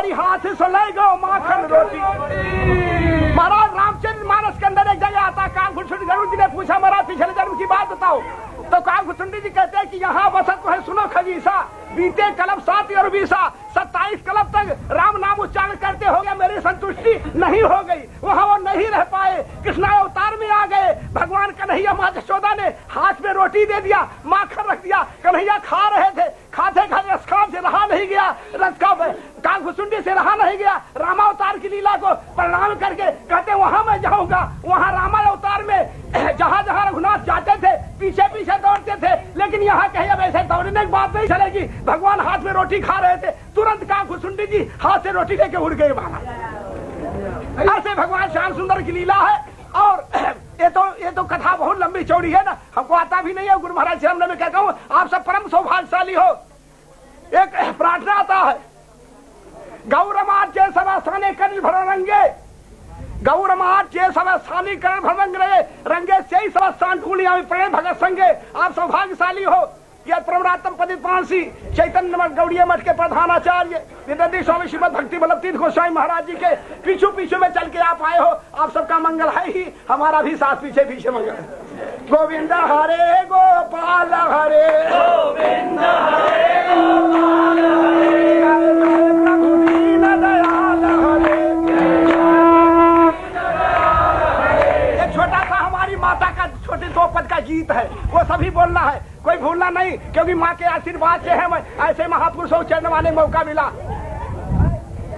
हमारी हाथ से ले गो माखन रोटी। महाराज रामचंद्र मानस के अंदर एक जगह आता, काकभूषुंडी गरुड़ जी ने पूछा महाराज पिछले जन्म की बात बताओ। तो काकभूषुंडी जी कहते हैं कि यहाँ वसत है, सुनो खगीसा, बीते कलब 7 और 20 27 कलब तक राम नाम उच्चारण करते हो गया, मेरी संतुष्टि नहीं हो गई, वहाँ वो नहीं रह पाए, कृष्णा अवतार में आ गए। भगवान कन्हैया माँ यशोदा ने हाथ में रोटी दे दिया, माखन रख दिया, कन्हैया खा रहे थे, खाते खाते रसखान से रहा नहीं गया, काकभूषुंडी से रहा नहीं गया, रामावतार की लीला को प्रणाम करके कहते वहां मैं जाऊंगा। वहां रामावतार में जहां जहां रघुनाथ जाते थे पीछे पीछे दौड़ते थे, लेकिन यहाँ कहे वैसे दौड़ने की बात नहीं चलेगी। भगवान हाथ में रोटी खा रहे थे, तुरंत काकभूषुंडी जी हाथ से रोटी लेके उड़ गए महाराज। ऐसे भगवान श्याम सुंदर की लीला है। और ये तो कथा बहुत लंबी चौड़ी है ना, हमको आता भी नहीं है। गुरु महाराज से मैं कहता हूँ आप सब परम सौभाग्यशाली हो। एक प्रार्थना आता है, गौरमाच्य सवस्थाने कर्ण भरंगे, गौरमाच्य सवस्थानी कर्ण भरंगे रंगे से सवस्थान कुलिया में प्रेम भगत संगे। आप सौभाग्यशाली हो। यह प्रवरातम पतित पांसी चैतन्य मठ गौड़ीय मठ के प्रधानाचार्य विद्यार्थी स्वामी श्रीमद भक्ति वल्लभ तीर्थ गोस्वामी महाराज जी के पीछू पीछू में चल के आप आए हो। आप सबका मंगल है ही, हमारा भी साथ पीछे पीछे मंगल है। गोविंद हरे गोपाल हरे गोविंद हरे गोपाल हरे प्रभु दीन दयाल हरे। एक छोटा सा हमारी माता का छोटे 2 पद का गीत है, वो सभी बोलना है, कोई भूलना नहीं, क्योंकि माँ के आशीर्वाद से है ऐसे महापुरुषों चरण वाले मौका मिला।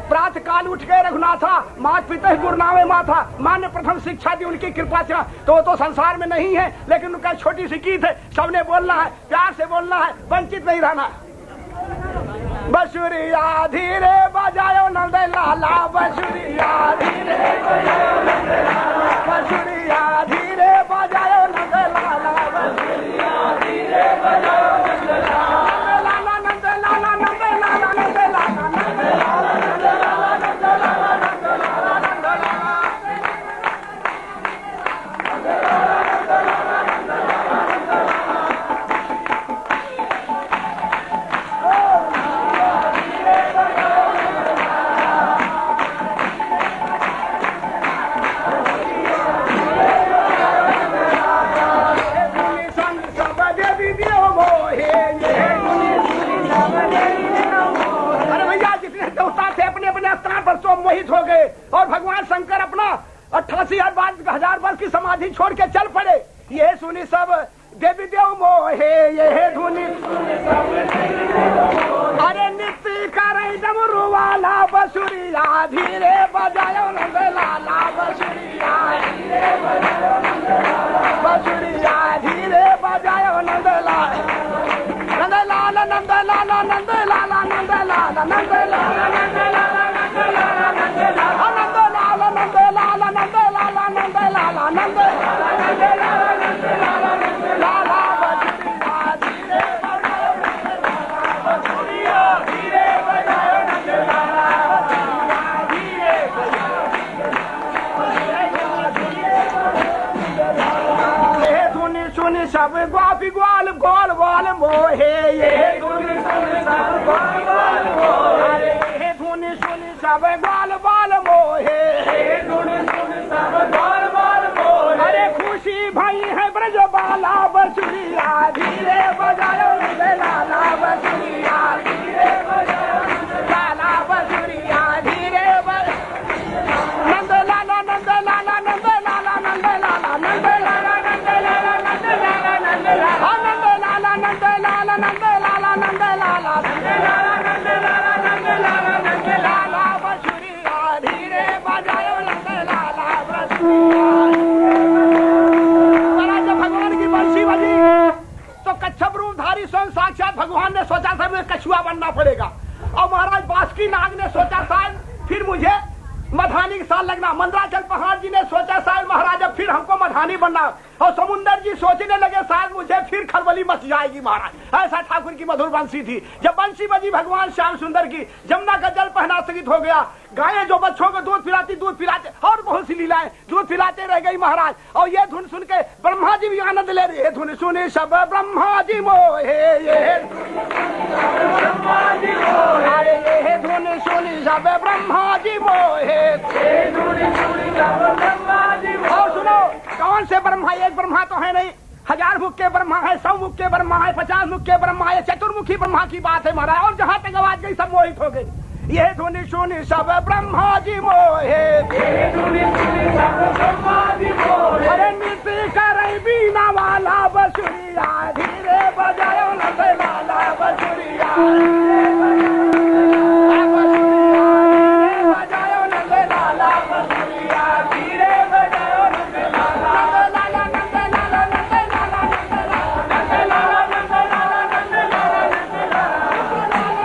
प्रातः काल उठ गए रघुनाथा, मात पिता गुरु नामे माथा, माँ ने प्रथम शिक्षा दी उनकी कृपा से। तो वो तो संसार में नहीं है, लेकिन उनका छोटी सी गीत है, सबने बोलना है, प्यार से बोलना है, वंचित नहीं रहना। बसुरिया धीरे बजायो नंद लाला, बसुरिया धीरे बजायो नंद लाला, बसुरिया धीरे बजायो नंद लाला, बसुरिया धीरे बजायो नंद लाला, नंद लाला नंद लाला नंद लाला नंद लाला नंद लाला नंद लाला नंद लाला नंद लाला मोहित हो गए। और भगवान शंकर अपना 88,000 वर्ष की समाधि छोड़ के चल पड़े। ये सुनी सब देवी देव मोहे, ये धुनी अरे नित्य करे डमरू वाला, बसुरिया धीरे बजायो नंद लाला, बसुरिया धीरे बजायो नंद लाला, बसुरिया धीरे बजायो नंद लाला, नंद लाला नंद लाला नंद लाला नंद लाला नंद लाला नंद लाला नंद लाला नंद लाला नंद लाला नंद लाला नंद लाला नंद लाला नंद लाला नंद लाला नंद लाला, बसुरिया धीरे बजायो नंद लाला, बसुरिया धीरे बजायो नंद लाला, बसुरिया धीरे बजायो नंद लाला। ये धुनी सुनी सब गोपी ग्वाल ग्वाल ग्वाल मोहे, ये धुनी सुनी सब ग्वाल ग्वाल मोहे, ये धुनी सुनी सब ग्वाल ग्वाल मोहे, ये धुनी सुनी सब ग्वाल ग्वाल मोहे। अरे खुशी भाई है ब्रज बाला, बसुरिया धीरे बजायो नंद लाला, बसुरिया धीरे बजायो नंद लाला, बसुरिया धीरे नंद लाला नंद लाला नंद लाला नंद लाला नंद लाला नंद लाला नंद लाला नंद लाला नंद लाला नंद लाला नंद लाला नंद लाला नंद लाला नंद लाला नंद लाला नंद लाला, बसुरिया धीरे बजायो नंद लाला, जब भगवान की बंसी बजी तो कच्छप रूपधारी स्वयं साक्षात भगवान ने सोचा था मुझे कछुआ बनना पड़ेगा। और महाराज बासुकी नाग ने सोचा था फिर मुझे मधानी के साथ लगना। मंदराचल पहाड़ जी ने सोचा शायद महाराज अब फिर हमको मधानी बनना, और समुंदर जी सोचने लगे शायद मुझे फिर खलबली मच जाएगी महाराज। ऐसा ठाकुर की मधुर बंसी थी। जब बंसी बजी भगवान श्याम सुंदर की, जमुना का जल पहना स्थगित हो गया। गायें जो बच्चों को दूध पिलाती, दूध पिलाते, और बहुत सी लीलाएं दूध पिलाते रह गई महाराज। और ये धुन सुन के ब्रह्मा जी भी आनंद ले रहे। धुन सुने सब ब्रह्मा जी मोहे, ये ब्रह्मा जी मोहे, ये धुन सुनी सब ब्रह्मा जी मोहे। और सुनो, कौन से ब्रह्मा? एक ब्रह्मा तो है नहीं, 1000 मुख के ब्रह्मा है, 100 मुख के ब्रह्मा है, 50 मुख के ब्रह्मा है, चतुर्मुखी ब्रह्मा की बात है महाराज। और जहाँ तक आवाज गई सब मोहित हो गई। ये धुनि सुनि सब ब्रह्मा जी मोहे, ये धुनि सुनि सब ब्रह्मा जी मोहे। अरे मिट्टी करे बीना वाला बसुरिया, धीरे बजायो लते लाला बसुरिया, बजायो लते लाला बसुरिया, धीरे बजायो लते लाला, लाला लते लाला, लते लाला, लते लाला, लते लाला, लते लाला, लते लाला, लते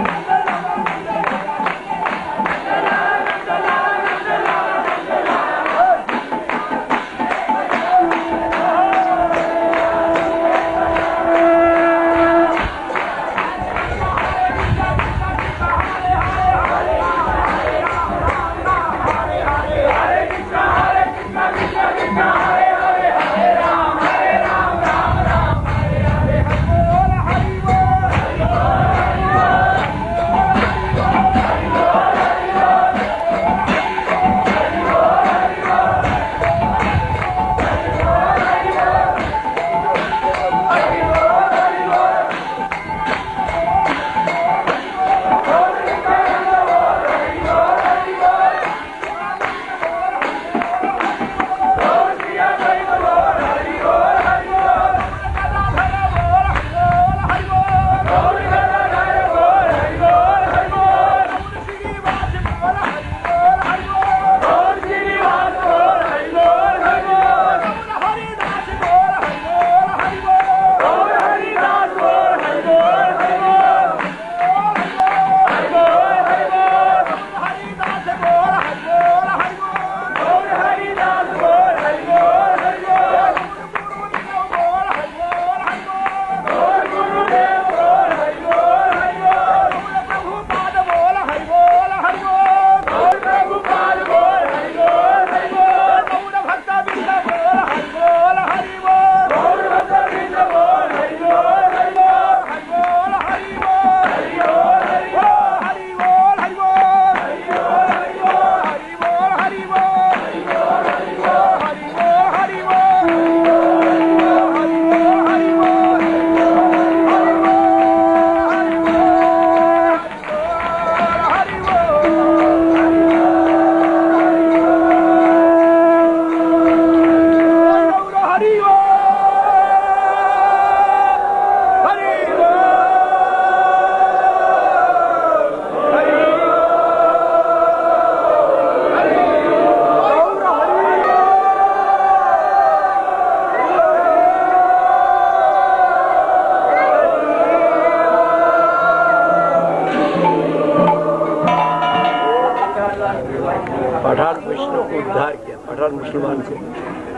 पठान वैष्णव को उद्धार किया, पठान मुसलमान को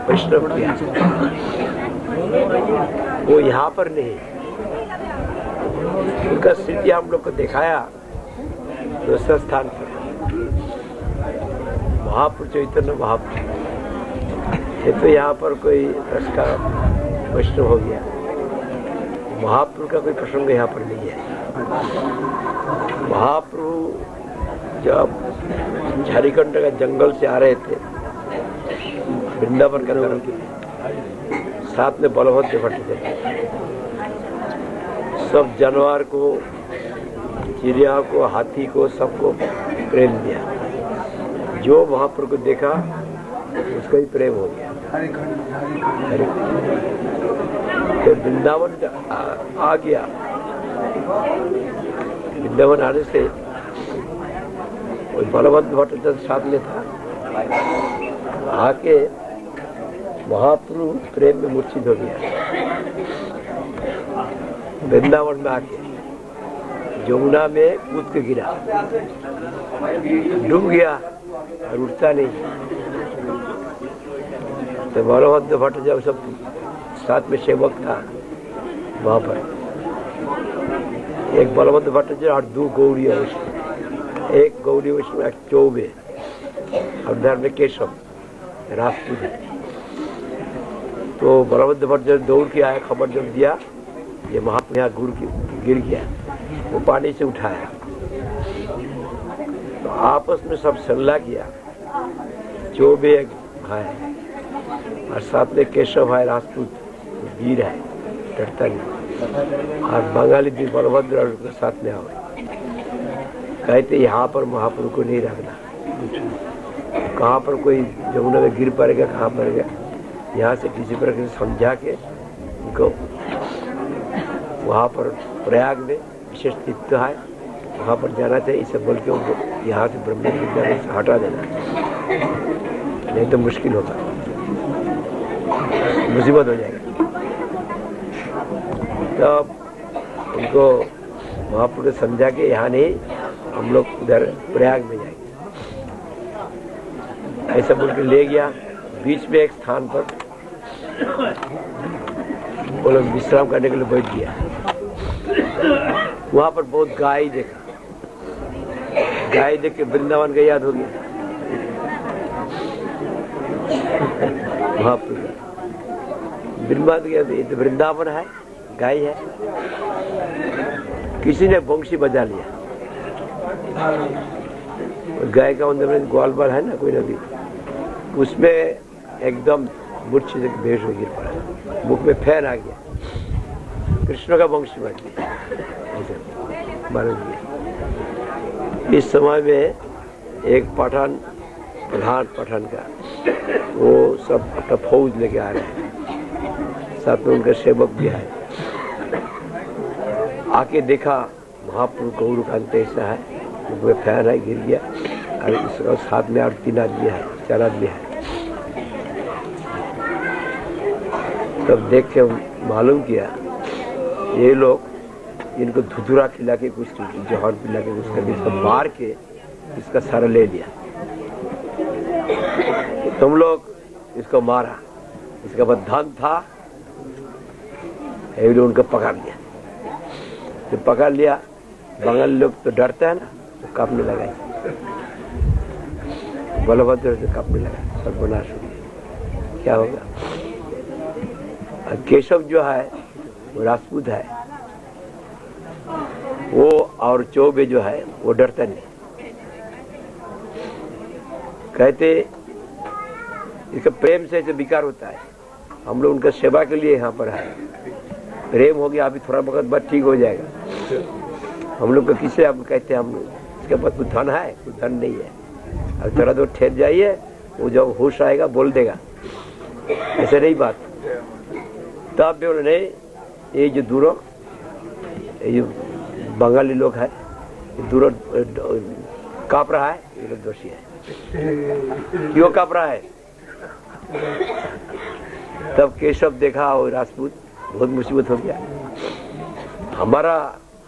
वैष्णव किया। वो यहाँ पर नहीं, उनका स्थिति हम लोग को दिखाया दूसरे स्थान पर। महापुरुष चैतन्य महापुरुष, ये तो यहाँ पर कोई रस का वैष्णव हो गया। महापुरुष का कोई प्रसंग यहाँ पर नहीं है। महाप्रभु जब झारखंड का जंगल से आ रहे थे वृंदावन का तरफ, साथ में बलभद्र भट्ट थे, सब जानवर को, चिड़िया को, हाथी को, सबको प्रेम दिया। जो महाप्रभु को देखा उसका ही प्रेम हो गया। तो वृंदावन आ गया। वृंदावन आने से बलभद्र भट्ट साथ में था, आके महाप्रभु प्रेम में मूर्छित हो गया। वृंदावन में आके जमुना में कूद के गिरा, डूब गया। और उठता नहीं। तो बलभद्र भट्ट जब सब साथ में सेवक था वहां पर, एक बलभद्र भट्ट जो और दो गौरी वैष्णव, एक गौरी वैष्णव, एक चौबे और धर्म में केशव राजपूत है। तो बलभद्र भट्ट जब दौड़ के आया, खबर जब दिया ये महात्मा यहाँ गिर गया, वो पानी से उठाया। तो आपस में सब सलाह किया, चौबे एक भाई और साथ में केशव भाई राजपूत वीर है, डरता नहीं, और बंगाली भी बलभद्र और उसके साथ में आओ। कहते यहाँ पर महापुरुष को नहीं रखना, कहाँ पर कोई जमुना में गिर पड़ेगा, कहाँ पड़ेगा, यहाँ से किसी प्रकार से समझा के उनको वहाँ पर प्रयाग में विशेष तीर्थ है, वहाँ पर जाना चाहिए। इसे बोल के उनको यहाँ से ब्रह्म विद्यालय से हटा देना, नहीं तो मुश्किल होगा, मुसीबत हो जाएगा। तब उनको महापुरुष समझा के यहाँ नहीं, हम लोग उधर प्रयाग में जाएंगे, ऐसा बोल के ले गया। बीच में एक स्थान पर वो लोग विश्राम करने के लिए बैठ गया। वहां पर बहुत गाय देखा, गाय देख के वृंदावन का याद हो गया। वहां पर वृंदावन गया, ये तो वृंदावन है, गाय है। किसी ने बंशी बजा लिया, गाय का अंदर ग्वाल बाल है ना कोई नदी, उसमें एकदम मूर्छित से बेहोश हो गिर पड़ा, मुख में फैन आ गया, कृष्ण का वंशी बन गया, मार दिया। इस समय में एक पठान, प्रधान पठान का, वो सब अपना फौज लेके आ रहे हैं, साथ में उनका सेवक भी है। आके देखा महापुरुष गौरकांत ऐसा है, मुख में फैन है, गिर गया, और इसका साथ में और 3 आदमी है, 4 आदमी है। तब देख के मालूम किया ये लोग इनको धुधुरा खिला के कुछ जहर पिला के कुछ करके इसको मार के इसका सर ले लिया। तुम लोग इसको मारा, इसका बाद धन था, उनको पकड़ लिया। जब पकड़ लिया, बंगाली लोग तो डरते हैं ना, तो कांपने लगा, बलभद्र से कांपने लगा, सर्वनाश हो गया, क्या होगा। केशव जो है वो राजपूत है, वो और चौबे जो है वो डरता नहीं। कहते इसका प्रेम से विकार होता है, हम लोग उनका सेवा के लिए यहाँ पर है, प्रेम हो गया, अभी थोड़ा वक्त बाद ठीक हो जाएगा। हम लोग को किसे आप कहते हैं, हम लोग इसके पास कुछ धन है, कुछ धन नहीं है, अब थोड़ा दूर ठहर जाइए, वो जब होश आएगा बोल देगा, ऐसे नहीं बात। तब भी उन्होंने ये जो दूर, ये जो बंगाली लोग है, दूर काँप रहा है, ये लोग दोषी है। क्यों काँप रहा है? तब केशव देखा और राजपूत, बहुत मुसीबत हो गया, हमारा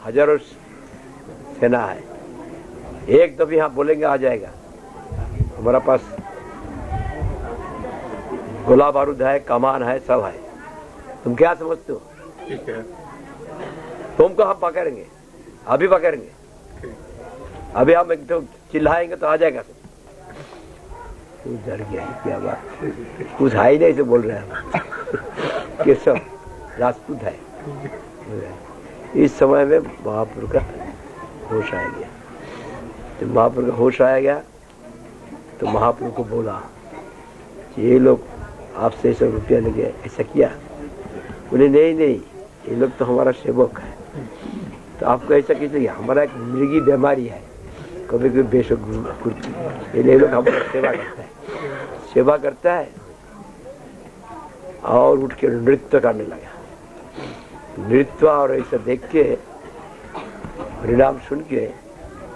हजारों सेना है, एक दफे यहाँ बोलेंगे आ जाएगा, हमारा पास गोला बारूद है, कमान है, सब है, तुम क्या समझते हो? ठीक है, तुमको हम पकड़ेंगे, अभी पकड़ेंगे, अभी हम एक तो चिल्लाएंगे तो आ जाएगा। तू डर गया, क्या बात, कुछ है ही नहीं से बोल रहे हैं केशव राजपूत है। इस समय में महापुरुष का होश आ गया। जब महापुरुष का होश आया गया तो महापुरुष को बोला, ये लोग आपसे 100 रुपया ले गए, ऐसा किया? बोले नहीं नहीं, ये लोग तो हमारा सेवक है। तो आपको ऐसा कैसे? हमारा एक मृगी बीमारी है, कभी कभी बेशक ये लोग हमारा सेवा करता है और उठ के नृत्य करने लगा। नृत्य और ऐसा देख के, परिणाम सुन के,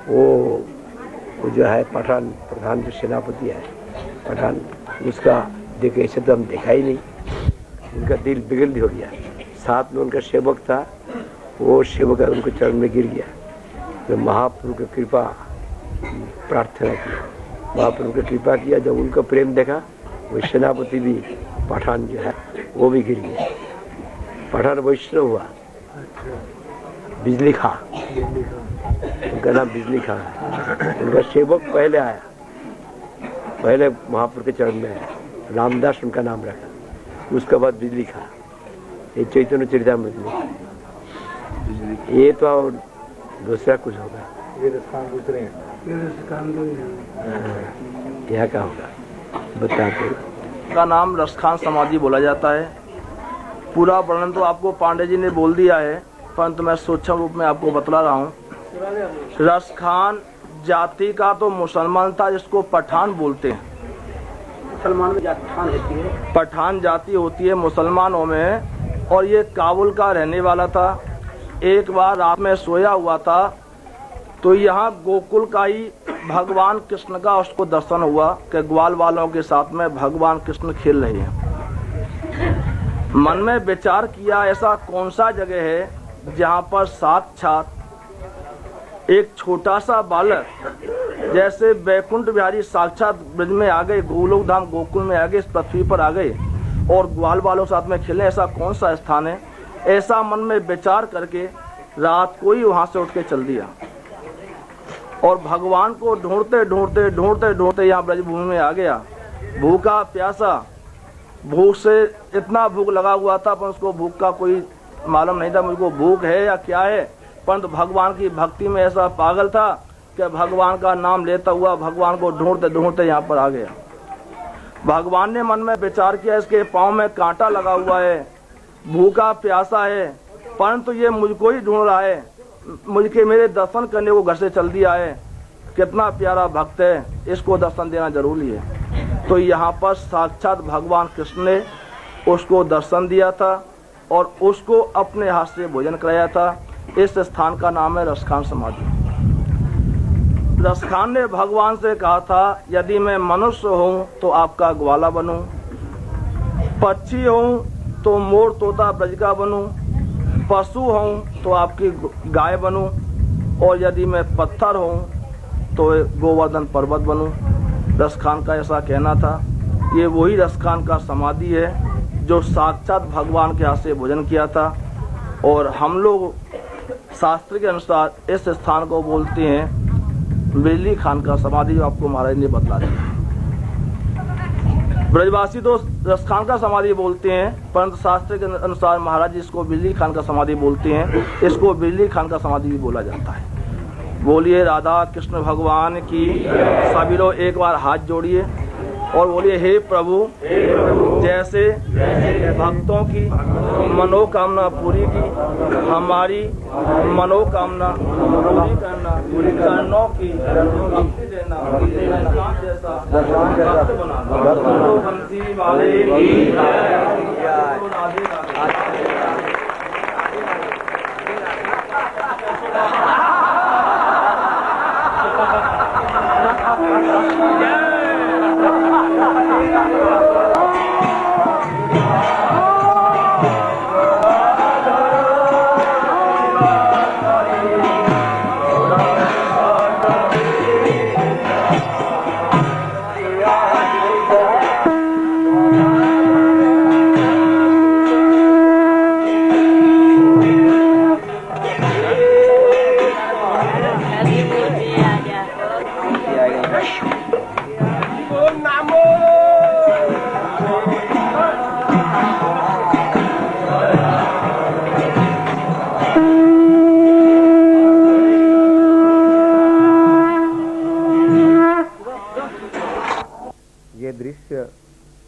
वो जो है पठान, प्रधान जो सेनापति है पठान, उसका देखे ऐसे तो हम देखा ही नहीं, उनका दिल बिगड़ हो गया। साथ में उनका सेवक था, वो सेवक उनको चरण में गिर गया। तो महाप्रभु की कृपा प्रार्थना की, महाप्रभु की कृपा किया, जब उनको प्रेम देखा वो सेनापति भी पठान जो है वो भी गिर गया। पठान वैष्णव हुआ, बिजली खां, उनका नाम बिजली खां है। उनका सेवक पहले आया, पहले महाप्रभु के चरण में आया, रामदास उनका नाम रखा, उसके बाद बिजली खां। ये चैतन्य चरितामृत में ये तो और दूसरा कुछ होगा, ये रसखान दूसरे हैं। यहाँ का होगा बताते। का नाम रसखान समाधि बोला जाता है। पूरा वर्णन तो आपको पांडे जी ने बोल दिया है, परंतु मैं सूक्ष्म रूप में आपको बतला रहा हूँ। रसखान जाति का तो मुसलमान था, जिसको पठान बोलते हैं। मुसलमान में पठान होती है, पठान जाति होती है मुसलमानों में, और ये काबुल का रहने वाला था। एक बार रात में सोया हुआ था तो यहाँ गोकुल का ही भगवान कृष्ण का उसको दर्शन हुआ कि ग्वाल वालों के साथ में भगवान कृष्ण खेल रहे हैं। मन में विचार किया ऐसा कौन सा जगह है जहाँ पर साक्षात एक छोटा सा बालक जैसे बैकुंठ बिहारी साक्षात ब्रज में आ गए, गोलोक धाम गोकुल में आ गए, इस पृथ्वी पर आ गए और ग्वाल वालों के साथ में खेले, ऐसा कौन सा स्थान है। ऐसा मन में विचार करके रात को ही वहां से उठ के चल दिया और भगवान को ढूंढते ढूंढते ढूंढते ढूंढते यहाँ ब्रजभूमि में आ गया। भूखा प्यासा, भूख से इतना भूख लगा हुआ था पर उसको भूख का कोई मालूम नहीं था, मुझको भूख है या क्या है, परंतु भगवान की भक्ति में ऐसा पागल था कि भगवान का नाम लेता हुआ भगवान को ढूंढते ढूंढते यहाँ पर आ गया। भगवान ने मन में विचार किया इसके पाँव में कांटा लगा हुआ है, भूखा प्यासा है, परंतु ये मुझको ही ढूंढ रहा है, मुझके मेरे दर्शन करने को घर से चल दिया है, कितना प्यारा भक्त है, इसको दर्शन देना जरूरी है। तो यहाँ पर साक्षात भगवान कृष्ण ने उसको दर्शन दिया था और उसको अपने हाथ से भोजन कराया था। इस स्थान का नाम है रसखान समाधि। रसखान ने भगवान से कहा था यदि मैं मनुष्य हूँ तो आपका ग्वाला बनूं, पक्षी हूँ तो मोर तोता ब्रज का बनूं, पशु हूँ तो आपकी गाय बनूं, और यदि मैं पत्थर हूँ तो गोवर्धन पर्वत बनूं। रसखान का ऐसा कहना था। ये वही रसखान का समाधि है जो साक्षात भगवान के हाथ से भोजन किया था। और हम लोग शास्त्र के अनुसार इस स्थान को बोलते हैं बिजली खान का समाधि, जो आपको महाराज ने बतला दिया। ब्रजवासी तो रसखान का समाधि बोलते हैं, परंतु शास्त्र के अनुसार महाराज इसको बिजली खान का समाधि बोलते हैं। इसको बिजली खान का समाधि भी बोला जाता है। बोलिए राधा कृष्ण भगवान की। सभी लोग एक बार हाथ जोड़िए और बोलिए हे प्रभु, जैसे भक्तों की मनोकामना पूरी की, हमारी मनोकामना पूरी करना, चरणों की भक्ति देना, जैसा भक्त बनाना। बंसी वाले की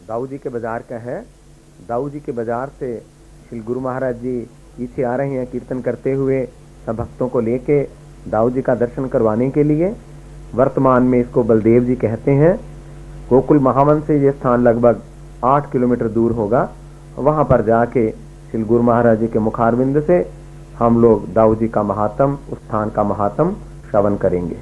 दाऊ जी के बाजार का है। दाऊ जी के बाजार से श्री गुरु महाराज जी पीछे आ रहे हैं कीर्तन करते हुए सब भक्तों को लेके दाऊ जी का दर्शन करवाने के लिए। वर्तमान में इसको बलदेव जी कहते हैं। गोकुल महावन से ये स्थान लगभग 8 किलोमीटर दूर होगा। वहां पर जाके श्री गुरु महाराज जी के मुखारविंद से हम लोग दाऊ जी का महात्म, उस स्थान का महात्म श्रवण करेंगे।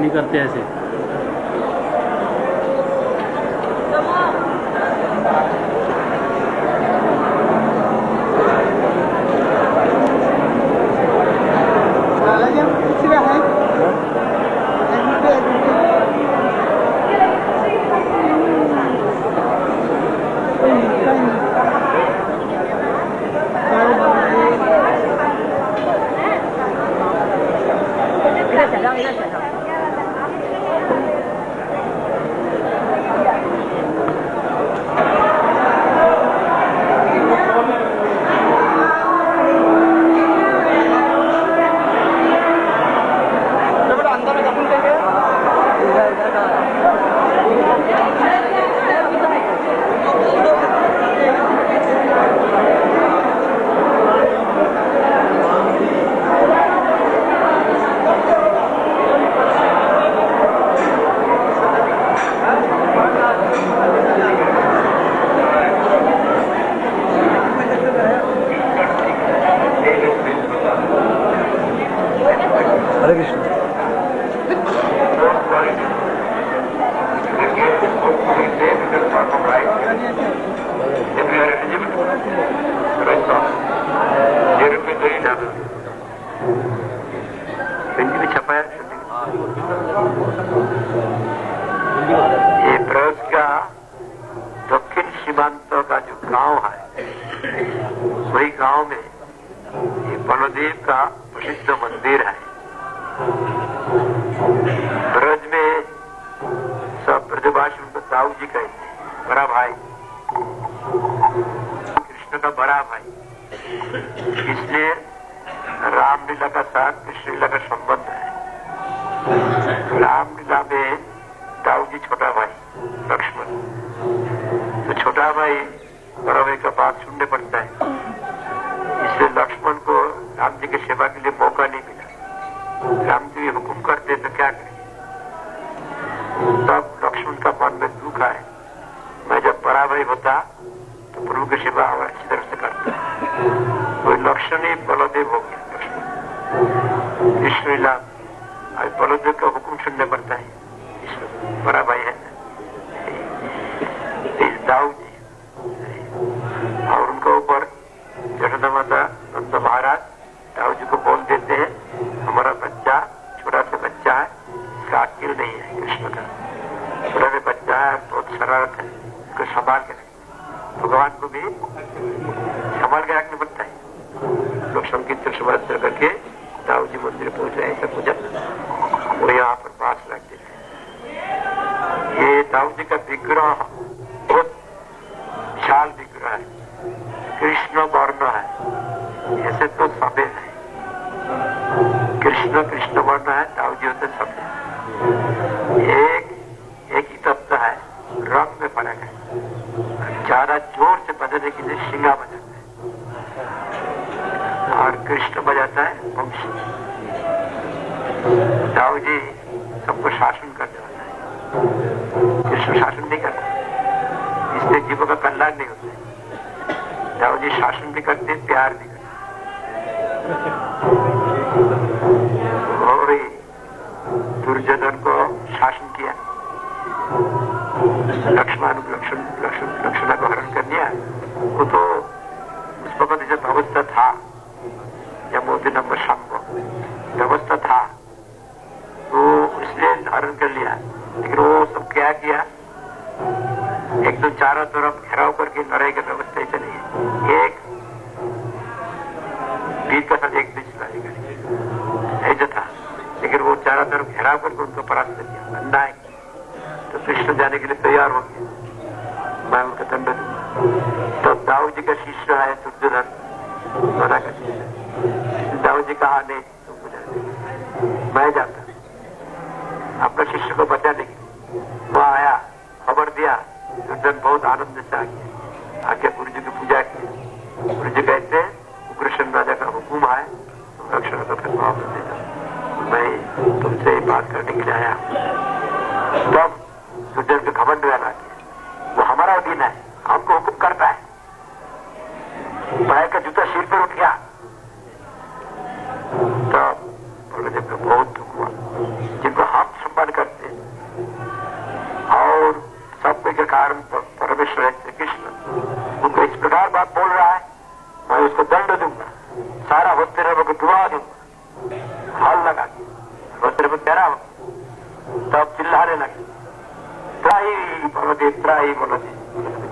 नहीं करते ऐसे। ये ब्रज का दक्षिण सीमांत का जो गांव है, वही गांव में ये बलदेव का प्रसिद्ध मंदिर है। ब्रज में सब ब्रजवासी उनको दाऊ जी कहते हैं, बड़ा भाई, कृष्ण का बड़ा भाई। इसलिए रामलीला का साथ कृष्ण लीला का संबंध है। रामलीला में दाऊ जी छोटा भाई लक्ष्मण, तो छोटा भाई बड़ा भाई का बात सुनने पड़ता है, इसलिए लक्ष्मण को राम जी की सेवा के लिए मौका नहीं मिला। राम जी हुक्म करते तो क्या करें, तब लक्ष्मण का मन में दुख है, मैं जब बड़ा भाई होता तो प्रभु की सेवा और अच्छी तरह से करता। कोई लक्ष्मण ही बलदेव हो गया। लक्ष्मण कृष्ण लीला आज बलदेव का हुक्म सुनने पड़ता है, बड़ा भाई है दाऊ जी, और उनके ऊपर जगन्नाथ माता नंद महाराज दाऊ जी को बोल देते हैं, हमारा बच्चा छोटा सा बच्चा है, इसका अक्ल नहीं है, कृष्ण का छोटा सा बच्चा है, बहुत शरारत है, उसको संभाल के रखना। भगवान को भी संभाल के रखना पड़ता है। लोग संकीर्तन सुमरत करके दाऊ जी मंदिर पहुंच रहे हैं, सब पूजा वो यहाँ पर पास रख देते हैं। ये दाऊ जी का विग्रह बहुत विशाल विग्रह है, कृष्ण वर्ण है, ऐसे तो सफेद है, कृष्ण कृष्ण वर्ण है, दाऊ जी होते सफेद। एक ही तत्व है, रंग में फर्क है, ज्यादा जोर से बजाने के लिए शिंगा बजाता है और कृष्ण बजाता है वंशी। दाऊ जी सबको शासन करने वाला है, कृष्ण शासन नहीं करता, इसलिए जीवों का कल्याण नहीं होता है। दाऊ जी शासन भी करते, प्यार भी करते। और दुर्योधन को शासन किया, लक्ष्मण को हरण कर लिया। वो तो उस वक्त जब अवस्था था, यमोदी नंबर संभव व्यवस्था था, तो इसलिए हरण कर लिया। लेकिन वो सब क्या किया, एकदम चारों तरफ घेराव करके लड़ाई की व्यवस्था चली है, एक वीर का साथ एक बीच लड़ाई ऐसा था। लेकिन वो चारों तरफ घेराव करके उनको परास्त किया, अन्याय। तो कृष्ण जाने के लिए तैयार हो गया, मैं उनका दंड दूंगा। तो दाऊ जी का शिष्य है दुर्योधन, मना कर दिया। दाऊ जी कहा नहीं, तुमको जाने, मैं जाता अपने शिष्य को बचाने के लिए। वहां आया, खबर दिया, दुर्योधन बहुत आनंद से आ गया, आके गुरु जी की पूजा की। गुरु जी कहते हैं उग्रसेन राजा का हुक्म है, तुम रक्षण तो फिर माफ कर देना, मैं तुमसे बात करने के लिए आया। तब दुर्योधन के घमंड में लगा, वो हमारा अधीन है, हमको हुक्म करता है। पैर का जूता सिर पर उठ गया। तब बलदेव को बहुत दुख हुआ, जिनको हम संभाल कारण परमेश्वर है श्री कृष्ण, उनको इस प्रकार बात बोल रहा है, मैं उसको दंड दूंगा, सारा वस्त्र को डुबा दूंगा, हल लगा वस्त्र कह रहा हूं। तब चिल्लाने लगे, त्राही भगवती त्राही भगवती,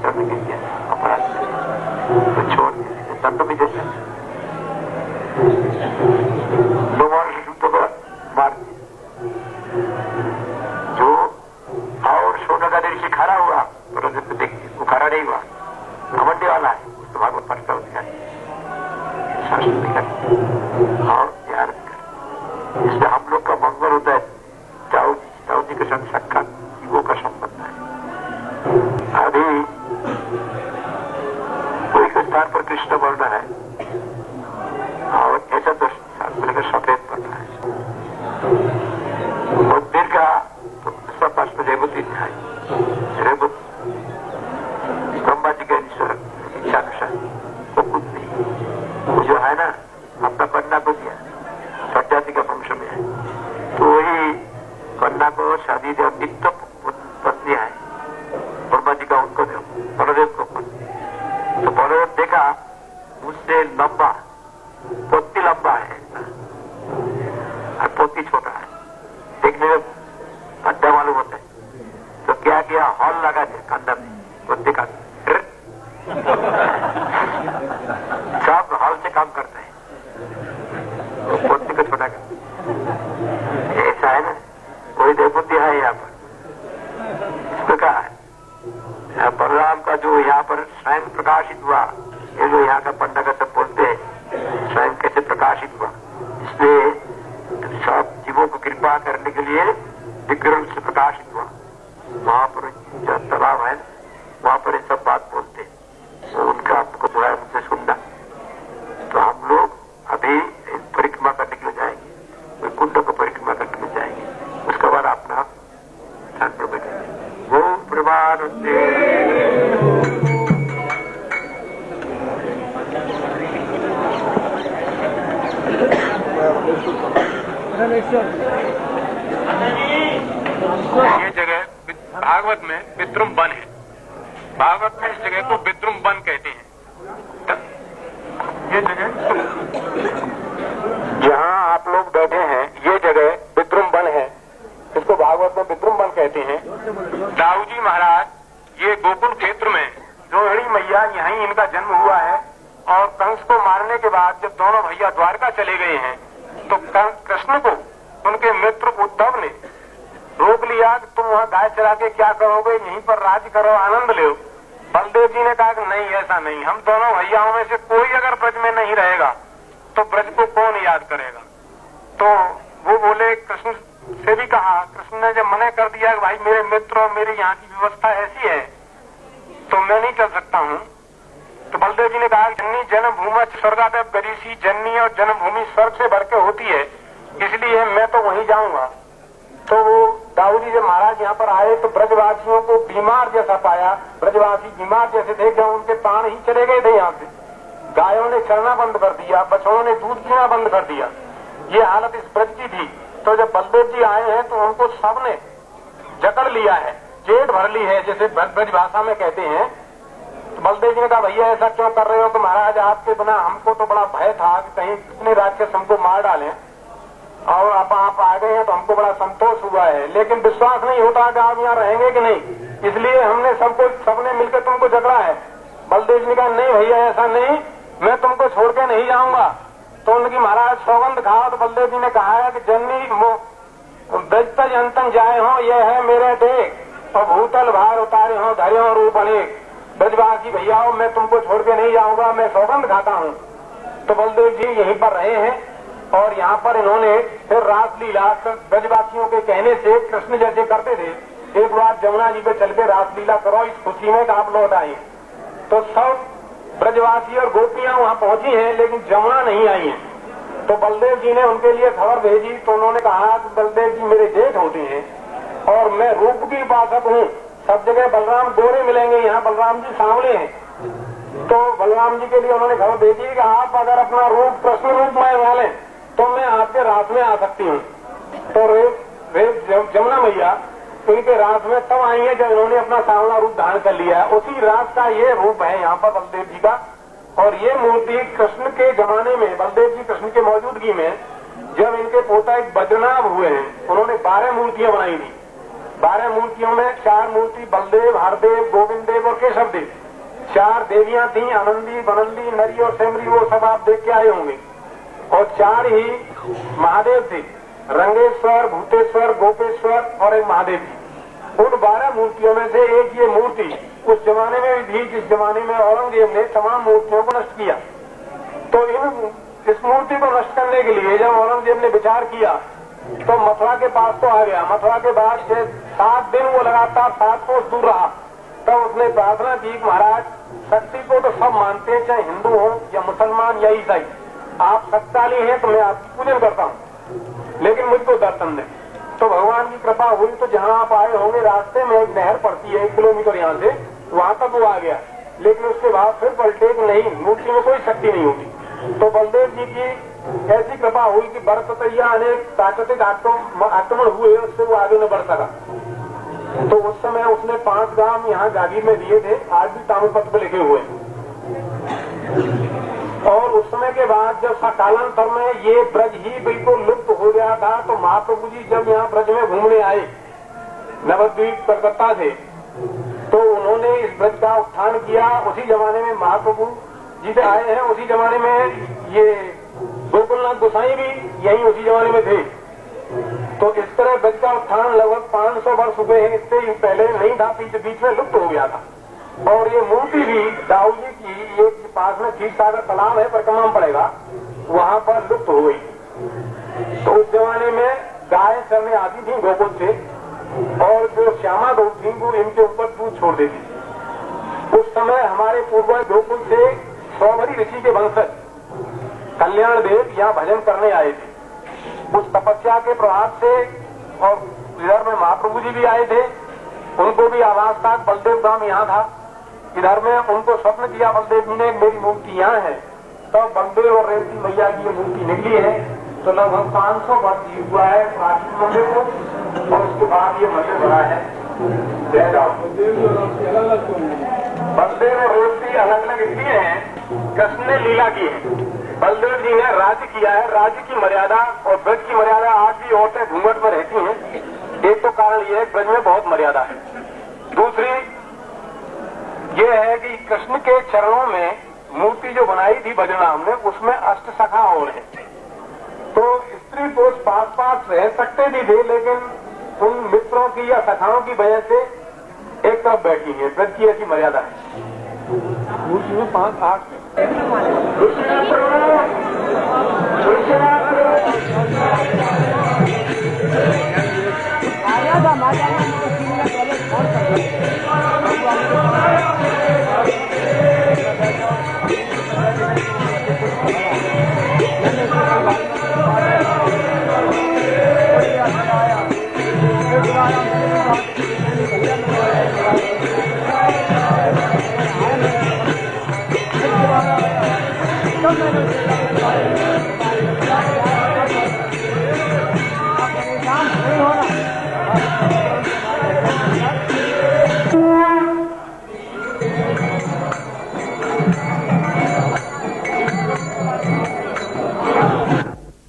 चरण गिर गया अपराध तो छोड़ दिया, दंड भी देते लोगों ने जूतों को मार दिया। जो और सोने का ऋषि खड़ा हुआ वो खड़ा नहीं हुआ, घमंडी वाला है, उसको भागवत पढ़ता उसका और यार इससे हम लोग का मंगल होता है। दाऊ जी के संग सबका जीवों का संबंध है। अभी कोई के स्थान पर कृष्ण वर्ण है और ऐसा तो सफेद पड़ना है और फिर का तो उसका पास में रेवती है, रेवत ब्रह्मा जी के इच्छा अनुसार वो कुछ नहीं, वो जो है ना अपना कन्या को दिया, सत्यासी का वंश में है, तो वही कन्या को शादी दे नित्य पत्नी है ब्रह्मा जी का, उनको दो बलदेव को। तो बलदेव देखा मुझसे लंबा, पोती लंबा है और पोती छोटा है, देखने में अड्डा मालूम होता है। तो क्या किया, हॉल लगा दिया कंधा में, पोती का सब हॉल से काम करते हैं, तो पोती को छोटा कर ऐसा है ना। कोई देवपुती है यहाँ पर, इस प्रकार है बलराम का जो यहाँ पर स्वयं प्रकाशित हुआ, ये जो यहाँ का पंडा का सब बोलते हैं स्वयं कैसे प्रकाशित हुआ, इसलिए सब जीवों को कृपा करने के लिए विग्रह से प्रकाशित हुआ। वहां पर जो तालाब है वहां पर ये सब बात बोलते हैं, तो उनका आपको जो है उनसे सुनना। तो हम लोग अभी परिक्रमा करने के लिए जाएंगे, कुंड को परिक्रमा करने के लिए जाएंगे, उसके बाद अपना स्थान पर बैठेंगे। वो प्रमाण ये जगह भागवत में विद्रुम वन है। भागवत में इस जगह को विद्रुम वन कहते हैं। ये जगह जहाँ आप लोग बैठे हैं, ये जगह विद्रुम वन है, इसको भागवत में विद्रुम वन कहते हैं। दाऊ जी महाराज ये गोकुल क्षेत्र में रोहिणी मैया यहीं इनका जन्म हुआ है, और कंस को मारने के बाद जब दोनों भैया द्वारका चले गए हैं तो कृष्ण को उनके मित्र उद्धव ने रोक लिया कि तुम वहाँ गाय चरा के क्या करोगे, यहीं पर राज्य करो, आनंद लो। बलदेव जी ने कहा कि नहीं, ऐसा नहीं, हम दोनों भैयाओं में से कोई अगर ब्रज में नहीं रहेगा तो ब्रज को कौन याद करेगा। तो वो बोले, कृष्ण से भी कहा, कृष्ण ने जब मना कर दिया कि भाई मेरे मित्र और मेरे यहाँ की व्यवस्था ऐसी है तो मैं नहीं चल सकता हूँ, तो बलदेव जी ने कहा जननी जन्मभूमि स्वर्गादेव गरीसी, जननी और जन्मभूमि स्वर्ग से भर के होती है, इसलिए मैं तो वहीं जाऊंगा। तो वो दाऊ जी जब महाराज यहाँ पर आए तो ब्रजवासियों को बीमार जैसा पाया, ब्रजवासी बीमार जैसे थे, जब उनके प्राण ही चले गए थे यहाँ से, गायों ने चरना बंद कर दिया, बछड़ों ने दूध पीना बंद कर दिया, ये हालत इस ब्रज की थी। तो जब बलदेव जी आए हैं तो उनको सबने जकड़ लिया है, जेठ भर ली है, जैसे ब्रज भाषा में कहते हैं। तो बलदेव जी ने कहा भैया ऐसा क्यों कर रहे हो, तो महाराज आपके बिना हमको तो बड़ा भय था कि कहीं कितने राक्षस हमको मार डालें, और आप आ गए हैं तो हमको बड़ा संतोष हुआ है, लेकिन विश्वास नहीं होता कि आप यहाँ रहेंगे कि नहीं, इसलिए हमने सबने मिलकर तुमको जकड़ा है। बलदेव जी ने कहा नहीं भैया ऐसा नहीं, मैं तुमको छोड़ के नहीं जाऊंगा। तो उनकी महाराज सौगंध खाओ। तो बलदेव जी ने कहा है कि जननी ब्रजतज अंतन जाए हो, ये है मेरे देख, और भूतल भार उतारे हो, धरे हो रूप अनेक। ब्रजवासी भैयाओं मैं तुमको छोड़ के नहीं जाऊंगा, मैं सौगंध खाता हूँ। तो बलदेव जी यहीं पर रहे हैं, और यहाँ पर इन्होंने फिर रासलीला ब्रजवासियों के कहने से कृष्ण जैसे करते थे, एक बार जमुना जी पे चल के रासलीला करो इस खुशी में आप लौट आए। तो सब ब्रजवासी और गोपियां वहाँ पहुंची हैं, लेकिन जमुना नहीं आई हैं। तो बलदेव जी ने उनके लिए खबर भेजी, तो उन्होंने कहा कि बलदेव जी मेरे जेठ होते हैं और मैं रूप की उपासक हूँ, सब जगह बलराम गोरे मिलेंगे, यहाँ बलराम जी सांवले हैं। तो बलराम जी के लिए उन्होंने खबर भेजी कि आप अगर अपना रूप कृष्ण रूप में वाले तो मैं आपके रात में आ सकती हूँ। तो जमुना मैया इनके रास में तब आई है जब इन्होंने अपना सांवला रूप धारण कर लिया है। उसी रास का ये रूप है यहाँ पर बलदेव जी का। और ये मूर्ति कृष्ण के जमाने में, बलदेव जी कृष्ण के मौजूदगी में, जब इनके पोता एक बद्रनाभ हुए हैं, उन्होंने 12 मूर्तियां बनाई थी। 12 मूर्तियों में 4 मूर्ति बलदेव, हरदेव, गोविंद देव और केशव देव, 4 देवियां थी, आनंदी, बनंदी, नरी और सेमरी, वो सब आप देख के आए होंगे। और 4 ही महादेव थे, रंगेश्वर, भूतेश्वर, गोपेश्वर और एक महादेव जी। उन 12 मूर्तियों में से एक ये मूर्ति उस जमाने में भी थी जिस जमाने में औरंगजेब ने तमाम मूर्तियों को नष्ट किया। तो इस मूर्ति को नष्ट करने के लिए जब औरंगजेब ने विचार किया तो मथुरा के पास तो आ गया। मथुरा के बाद 7 दिन वो लगातार 7 कोस दूर रहा। तब उसने प्रार्थना की, महाराज शक्ति को तो सब मानते हैं, चाहे हिंदू हो या मुसलमान या ईसाई, आप शक्तिशाली हैं तो मैं आपकी पूजन करता हूँ, लेकिन मुझको दर्शन दें। तो भगवान की कृपा हुई तो जहाँ आप आए होंगे रास्ते में एक नहर पड़ती है 1 किलोमीटर यहाँ से, वहाँ तक वो आ गया। लेकिन उसके बाद फिर पलटे कि नहीं, मूर्ति में कोई शक्ति नहीं होती। तो बलदेव जी की ऐसी कृपा हुई कि बरतैया अनेक प्राकृतिक आक्रमण हुए, उससे वो आगे न बढ़ सका। तो उस समय उसने 5 गांव यहाँ जागीर में दिए थे, आज भी ताम्रपत्र पे लिखे हुए। और उस समय के बाद जब कालांतर में ये ब्रज ही बिल्कुल लुप्त हो गया था, तो महाप्रभु जी जब यहाँ ब्रज में घूमने आए, नवद्वीप कलकत्ता से, तो उन्होंने इस ब्रज का उत्थान किया। उसी जमाने में महाप्रभु जी से आए हैं, उसी जमाने में ये गोकुलनाथ गोसाई भी यही उसी जमाने में थे। तो इस तरह ब्रज का उत्थान लगभग 500 वर्ष हुए हैं, इससे पहले नहीं था, बीच में लुप्त हो गया था। और ये मूर्ति भी दाऊ जी की एक पास में क्षीर सागर तालाब है, परिक्रमा पड़ेगा, वहाँ पर लुप्त हो गई। तो उस जमाने में गाय चरने आती थी गोकुल से, और जो श्यामा गौ थी वो इनके ऊपर दूध छोड़ देती। उस समय हमारे पूर्वज गोकुल से सौभरी ऋषि के वंशज कल्याण देव यहाँ भजन करने आए थे। उस तपस्या के प्रभाव से, और इधर में महाप्रभु जी भी आए थे, उनको भी आवाज था, बलदेव धाम यहाँ था। इधर में उनको स्वप्न किया बलदेव जी ने, मेरी मूर्ति यहाँ है। तो बलदेव और रेवती मैया की मूर्ति निकली है। तो लगभग 500 वर्ष हुआ है प्राचीन मंदिर को, और उसके बाद ये मंदिर बना है। बलदेव और रेवती अलग अलग इसलिए हैं, कृष्ण ने लीला की है, बलदेव जी ने राज्य किया है। राज्य की मर्यादा और ब्रज की मर्यादा, आज भी औरतें घूंघट में रहती हैं। एक तो कारण ये है ब्रज में बहुत मर्यादा है। दूसरी ये है कि कृष्ण के चरणों में मूर्ति जो बनाई थी बद्रीनाथ में, उसमें अष्टसखा और है। तो स्त्री पुरुष पास रह सकते भी थे, लेकिन उन मित्रों की या सखाओं की वजह से एक तरफ बैठी है। ब्रज की ऐसी मर्यादा है। मूर्ति में 5-8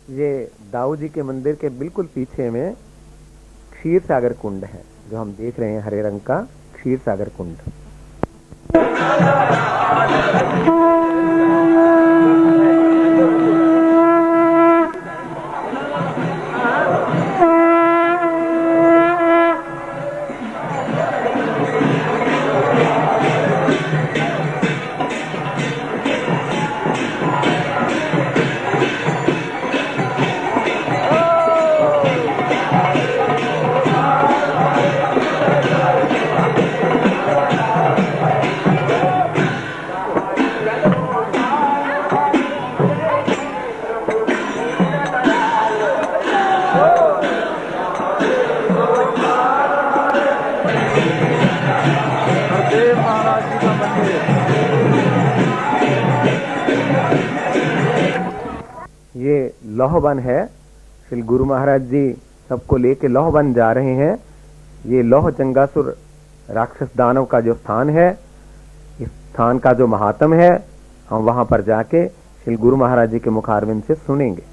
ये दाऊ जी के मंदिर के बिल्कुल पीछे में क्षीर सागर कुंड है, जो हम देख रहे हैं, हरे रंग का क्षीर सागर कुंड। ये लौह वन है। श्री गुरु महाराज जी सबको लेके लौह वन जा रहे हैं। ये लौह जंगासुर राक्षस दानव का जो स्थान है, इस स्थान का जो महात्म है, हम वहां पर जाके श्री गुरु महाराज जी के मुखारविंद से सुनेंगे।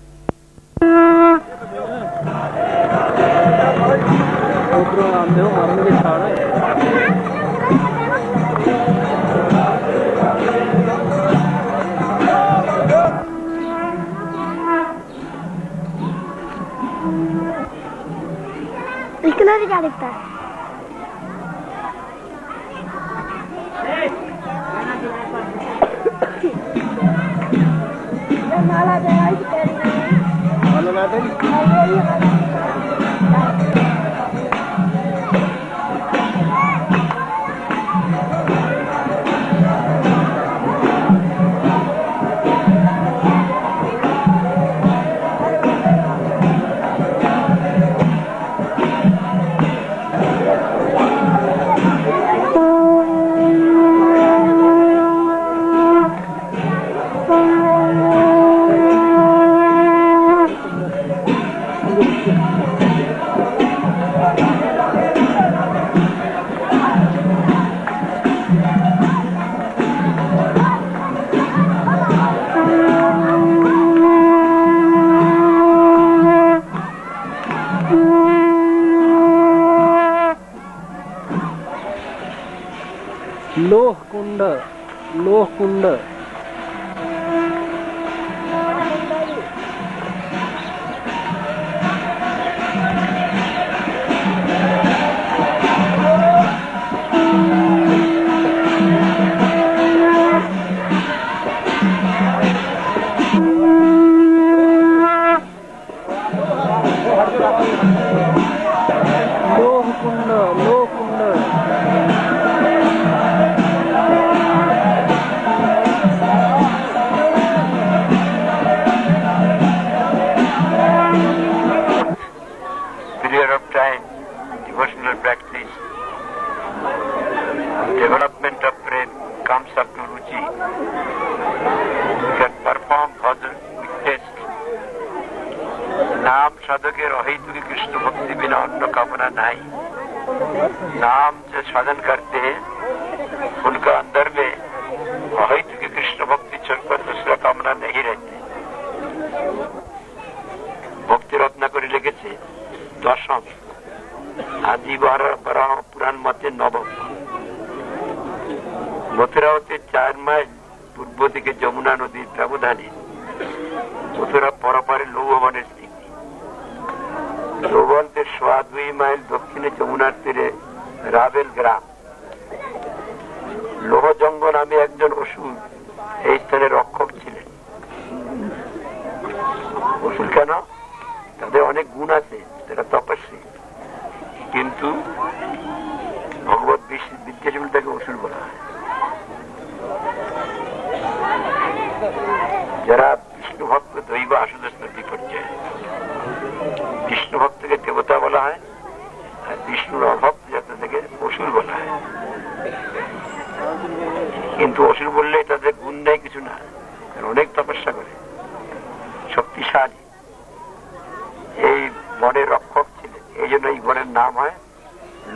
इसके भी क्या दिखता है? लोह कुंड, लोह कुंड। लोह कुंड, लोह कुंड। Period of time, devotional practice, development of brain comes up to ruchi. You can perform bhajan with taste. नाम साधकेर अहेतुकी कृष्ण भक्ति बिना अन्य कामना नहीं। नाम जो साधन करते हैं उनका अंदर में अहेतुकी कृष्ण भक्ति छोड़कर दूसरा कामना नहीं रहती। भक्ति रत्नाकरी लिखेছে दशम आदि बराह पुराण मते नवम। मथुरा होते 4 माइल पूर्व दिके যমুনা নদীর ব্যবধানে मथुरा परपारे লৌহবনের স্থিতি। লৌহবন থেকে 2.5 মাইল দক্ষিণে যমুনার তীরে রাবেল গ্রাম। লোহজঙ্গ নামে একজন অসুর এই স্থানে রক্ষক ছিলেন। অসুর কেন? তাদের অনেক গুণ আছে, তারা তপস্বী, কিন্তু ভগবত বিদ্বেষ বলে তাকে অসুর বলা হয়। যারা বিষ্ণু ভক্ত দৈব আসুদস্তের বিপর্যয়। বিষ্ণু ভক্তকে দেবতা বলা হয়, আর বিষ্ণুর অভক্ত যাদেরকে অসুর বলা হয়। কিন্তু অসুর বললে তাদের গুণ নেই কিছু না, অনেক তপস্যা করে, শক্তিশালী। এই বনের রক্ষক ছিলেন, এই জন্য এই বনের নাম হয়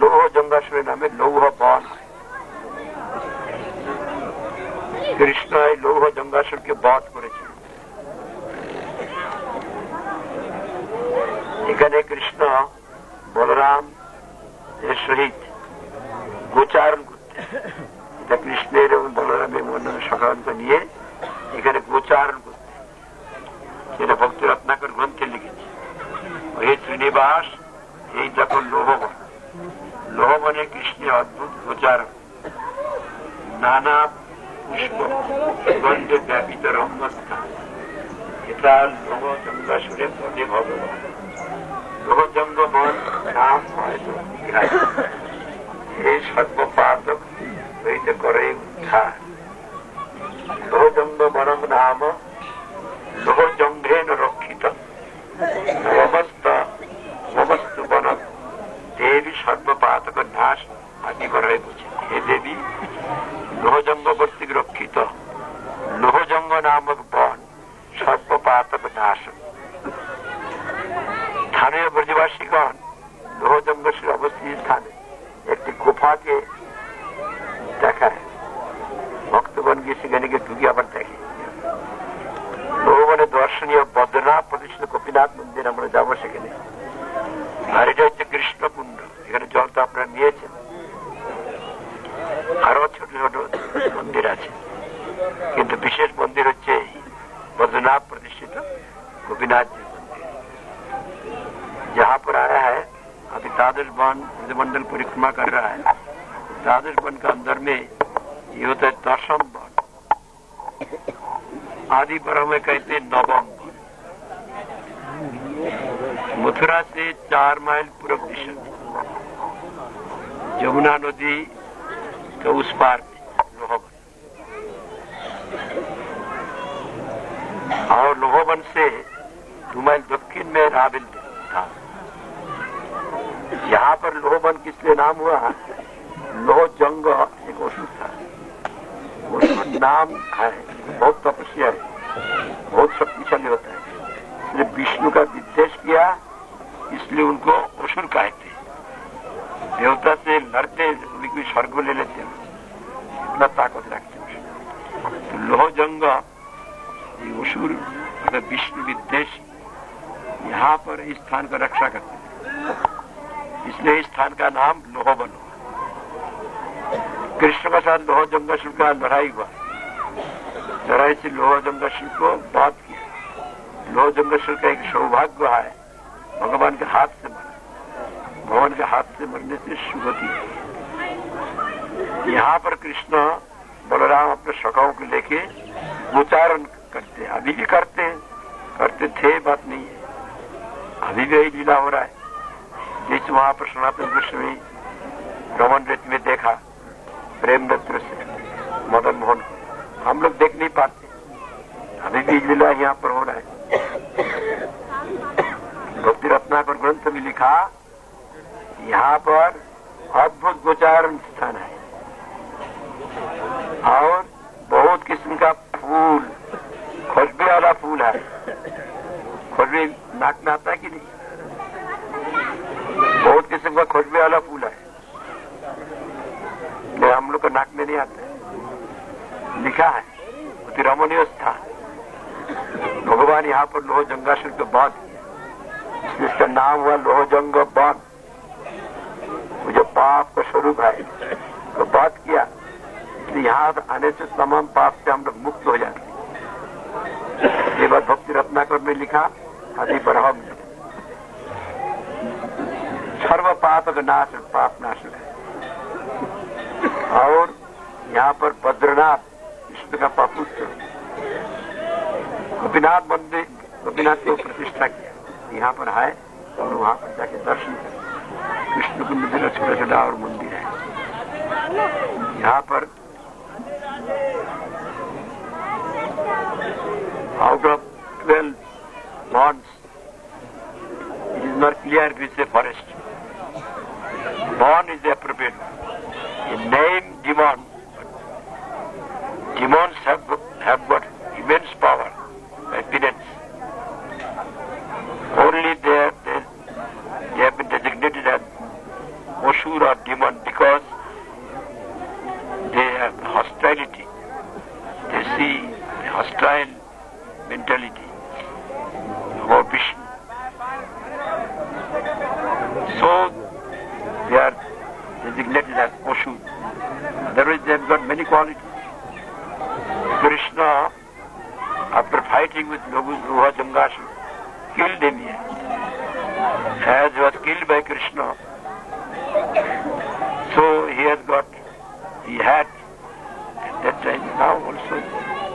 লৌহ জঙ্গাসুরের নামে লৌহ বন হয়। কৃষ্ণ এই লৌহ জঙ্গাসুরকে বধ করেছিলেন। এখানে কৃষ্ণ বলরাম এর সহিত গোচারণ করতে, এটা কৃষ্ণের এবং বলরামের মন্ডলের সকান্ত নিয়ে এখানে গোচারণ করতে, সেটা ভক্তি রত্নাকর গ্রন্থে লিখেছে। হে শ্রীনিবাস, এই দেখো লোহবন। লোহবনে কৃষ্ণের অদ্ভুত গোচারণ, নানা পুষ্প সুগন্ধে ব্যাপিত রম্যস্থান। এটা লোহ জঙ্গাসুরে পদে ভগবান। লোহ জঙ্গ বন নাম হয়তো এই সর্বপাতক হইতে করে উদ্ধার। লোহ জঙ্গ বনম নাম লোহ জঙ্ঘেন রক্ষিত নমস্তু বনম দেবী সর্বপাতক নাশ আদি করে বুঝে। হে দেবী, লোহজঙ্গ কর্তৃক রক্ষিত লোহজঙ্গ নামক বন সর্বপাতক নাশ। স্থানীয় ব্রজবাসীগণ लोह जंगल अवस्थित स्थान एक गुफा के देखा है भक्तगण की सेখানে গিয়ে ঢুকে আবার দেখে লোহবনে দর্শনীয় বদ্রনাথ প্রতিষ্ঠিত গোপীনাথ মন্দির আমরা যাবো সেখানে। আর এটা হচ্ছে কৃষ্ণকুণ্ড, এখানে জল তো আপনারা নিয়েছেন। আরো ছোট ছোট मंदिर আছে, কিন্তু বিশেষ मंदिर হচ্ছে बद्रीनाथ प्रतिष्ठित गोपीनाथ जी मंदिर। जहाँ पर आया है अभी द्वादश वन मंडल परिक्रमा कर रहा है। द्वादश वन का अंदर में ये होता है दशम वन, आदि बरह में कहते हैं नवम वन। मथुरा से 4 माइल पूर्व दिशा यमुना नदी के उस पार लोहवन, और लोहवन से 2 माइल दक्षिण में राबिल था। यहाँ पर लोहवन किसलिए नाम हुआ? लोह जंग एक असुर था, उसका नाम है, बहुत तपस्या है, बहुत शक्तिशाली होता है, इसलिए विष्णु का विद्वेष किया, इसलिए उनको असुर कहते। देवता से लड़ते कोई स्वर्ग ले लेते, इतना ताकत रखते। तो लोह जंग असुर मतलब विष्णु विद्वेष यहाँ पर इस स्थान का रक्षा करते हैं, इसलिए इस स्थान का नाम लोहवन हुआ। कृष्ण के साथ लोह जंगासुर का लड़ाई हुआ, लड़ाई से लोह जंगासुर को बात किया। लोह जंगासुर का एक सौभाग्य है, भगवान के हाथ से मरा, भगवान के हाथ से मरने से सुगति। यहाँ पर कृष्ण बलराम अपने सखाओं को लेके गोचारण करते, अभी भी करते थे, बात नहीं है, अभी भी यही लीला हो रहा है। जिस वहां पर सनातन गोस्वामी रमन रेत में देखा प्रेम नेत्र से मदन मोहन को, हम लोग देख नहीं पाते, अभी भी लीला यहाँ पर हो रहा है। भक्ति रत्नाकर ग्रंथ में लिखा यहाँ पर अद्भुत गोचारण स्थान है, और बहुत किस्म का फूल, खुशबू वाला फूल है। खुशबू नाक में आता है कि नहीं? बहुत किस्म का खुशबू वाला फूल है, हम लोग का नाक में नहीं आता है। लिखा है अति रमणीय स्थान। भगवान यहाँ पर लोह जंगासुर के बाद जिसका नाम हुआ लोह जंग वन, वो जो पाप का स्वरूप है तो बात किया, इसलिए यहाँ आने से तमाम पाप से हम लोग मुक्त हो जाते। ये बात भक्ति रत्नाकर में लिखा, आदि बरह में सर्व पाप का नाश, पाप नाशक है। और यहाँ पर बद्रीनाथ विष्णु का पुत्र गोपीनाथ मंदिर, गोपीनाथ की प्रतिष्ठा किया यहाँ पर है, और वहाँ पर जाके दर्शन करें। कृष्ण कुंड में छोटा छोटा और मंदिर है। यहाँ पर out of 12 bonds, it is not clear if it's a forest. Bond is the appropriate one. A name demon, demons have got immense power by penance. Only they have been designated as Asur or demon because they have hostility. They see the hostile mentality about Vishnu. So they are designated as Asur. Otherwise they have got many qualities. Krishna, after fighting with Loha Jangasura, killed him here. As he was killed by Krishna, so he had at that time, now also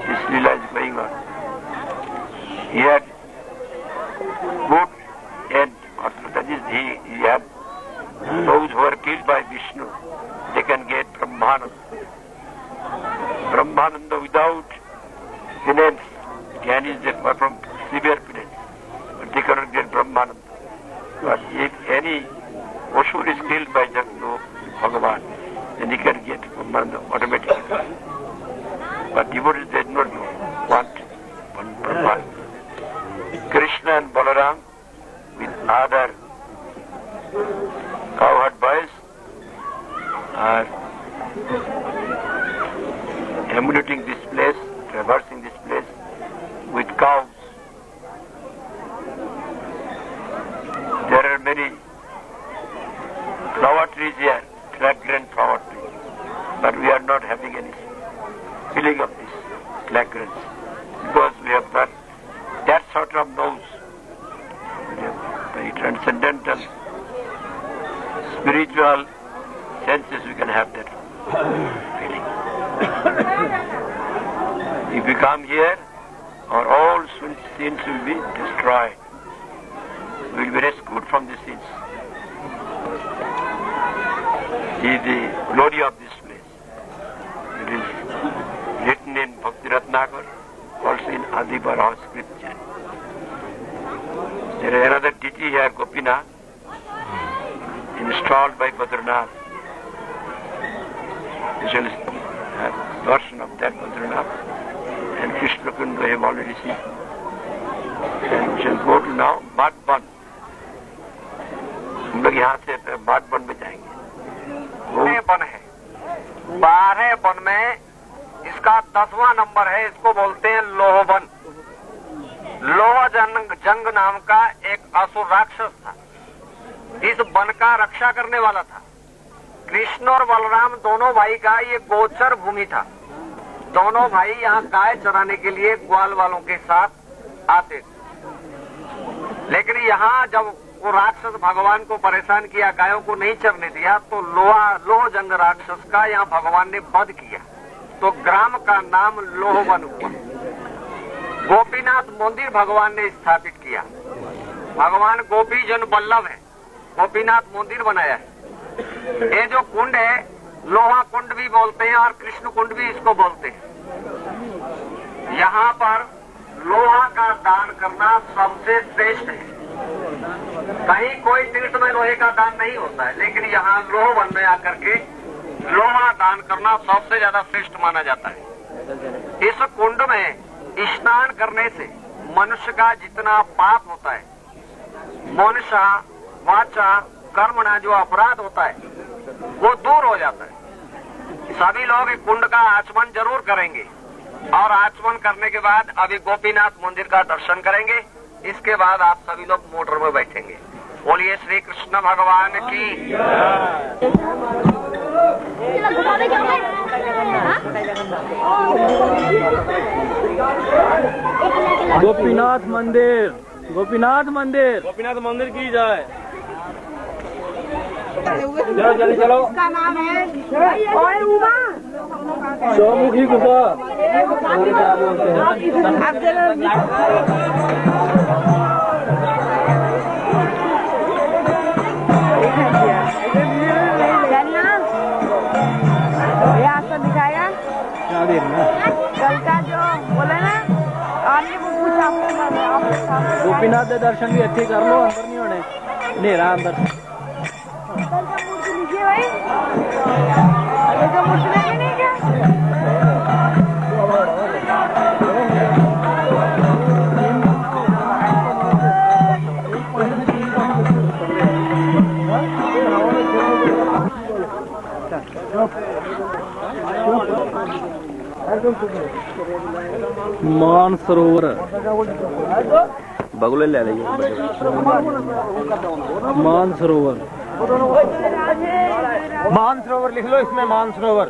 this lila is going on. He had good end, or that is he had those who are killed by Vishnu, they can get Brahmananda. Brahmananda without penance, jnanis they perform severe penance, but they cannot get Brahmananda. But if any Asur is killed by Bhagavan, then he can get Brahmananda automatically. But devotees they do not want Brahmananda. Krishna and Balaram with other are emulating this place, traversing this place with cows. There are many flower trees here, fragrant flower trees, but we are not having any feeling of this fragrance because we have not that sort of nose. We have very transcendental, spiritual senses, we can have that feeling. If we come here, our all sins will be destroyed. We will be rescued from the sins. See the glory of this place. It is written in Bhakti Ratnakar, also in Adi Baraha scripture. There is another deity here, Gopinath, installed by Badranath. You shall have darshan of that Badranath, and Krishna Kund we have already seen. And we shall go to now Madban. हम लोग यहाँ से माडबन में जाएंगे। 12 one है, 12 one में इसका 10वां number है। इसको बोलते हैं लोहवन। लोह जंग नाम का एक असुर राक्षस था। इस वन का रक्षा करने वाला था। कृष्ण और बलराम दोनों भाई का ये गोचर भूमि था। दोनों भाई यहाँ गाय चराने के लिए ग्वाल वालों के साथ आते थे। लेकिन यहाँ जब वो राक्षस भगवान को परेशान किया, गायों को नहीं चरने दिया, तो लोह जंग राक्षस का यहाँ भगवान ने वध किया। तो ग्राम का नाम लोहवन हुआ। गोपीनाथ मंदिर भगवान ने स्थापित किया। भगवान गोपी जन बल्लभ है, गोपीनाथ मंदिर बनाया है। ये जो कुंड है, लोहा कुंड भी बोलते हैं और कृष्ण कुंड भी इसको बोलते हैं। यहाँ पर लोहा का दान करना सबसे श्रेष्ठ है। कहीं कोई तीर्थ में लोहे का दान नहीं होता है, लेकिन यहाँ लोह वन में आकर के लोहा दान करना सबसे ज्यादा श्रेष्ठ माना जाता है। इस कुंड में स्नान करने से मनुष्य का जितना पाप होता है, मनुष्य वाचा कर्मणा जो अपराध होता है, वो दूर हो जाता है। सभी लोग इस कुंड का आचमन जरूर करेंगे और आचमन करने के बाद अभी गोपीनाथ मंदिर का दर्शन करेंगे। इसके बाद आप सभी लोग मोटर में बैठेंगे। बोलिए श्री कृष्ण भगवान की। गोपीनाथ मंदिर, गोपीनाथ मंदिर, गोपीनाथ मंदिर की जाए। चलो जल्दी चलो। इसका नाम है चौमुखी गुफा। दिखाया क्या देर में कल का जो बोला ना, और ये पूछा गोपीनाथ के दर्शन भी अच्छे कर लो, अंदर नहीं होने नेरा अंदर। कल का मूर्ति लीजिए भाई, कल का मूर्ति लेंगे नहीं क्या? मानसरोवर बगुले ले लीजिए। मानसरोवर, मानसरोवर लिख लो इसमें, मानसरोवर।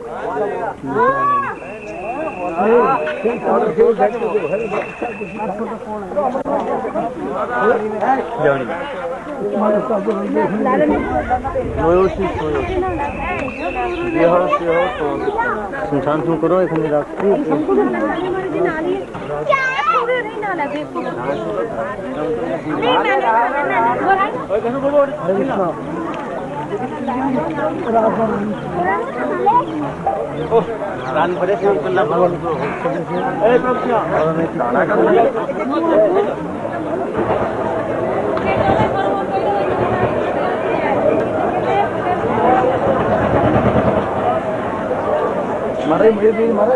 संसान करो एखने राखी रान पड़े मारे मारे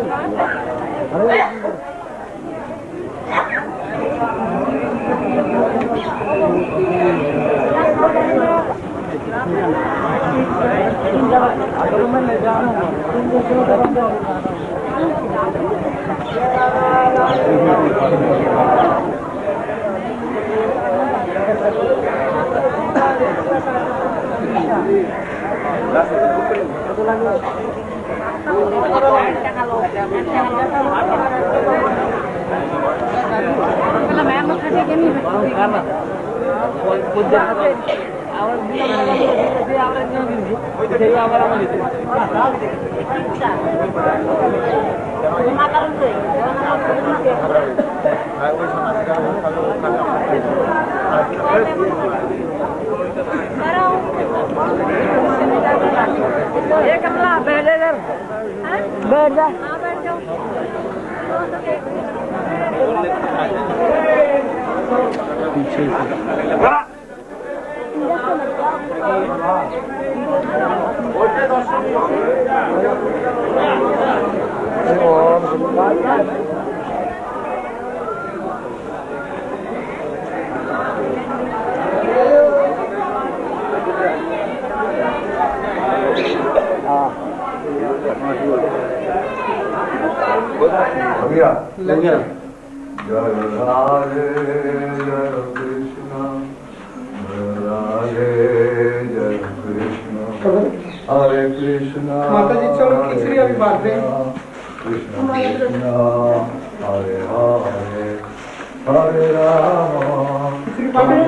माता जी चलो खिचड़ी अभी बांट रहे हैं।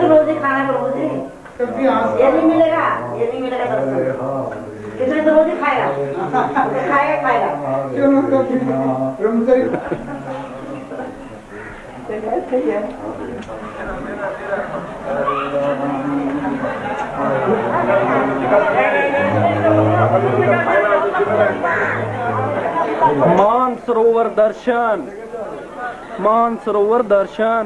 रोज ही खाना रोज ही ये नहीं मिलेगा खिचड़ी तो रोज ही खाएगा चलो रमजान मानसरोवर दर्शन, मानसरोवर दर्शन।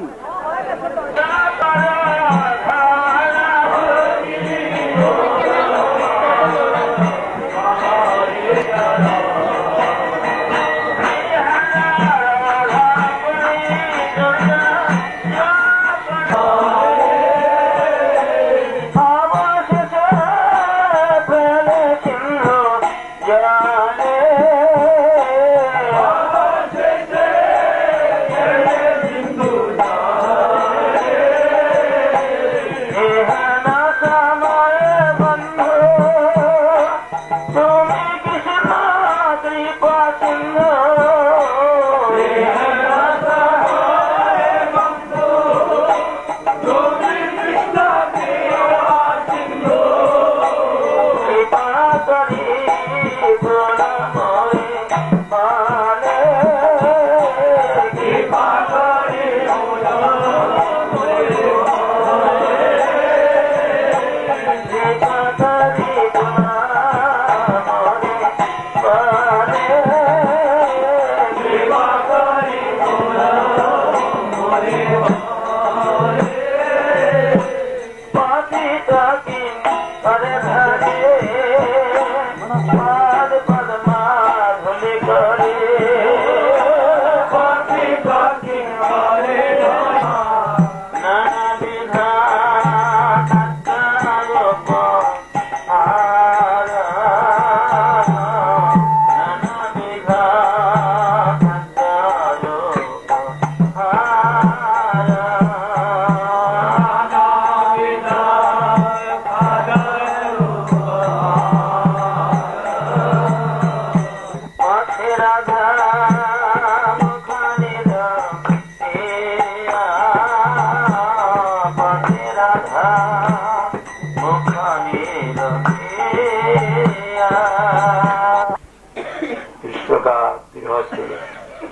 कृष्ण का विरह से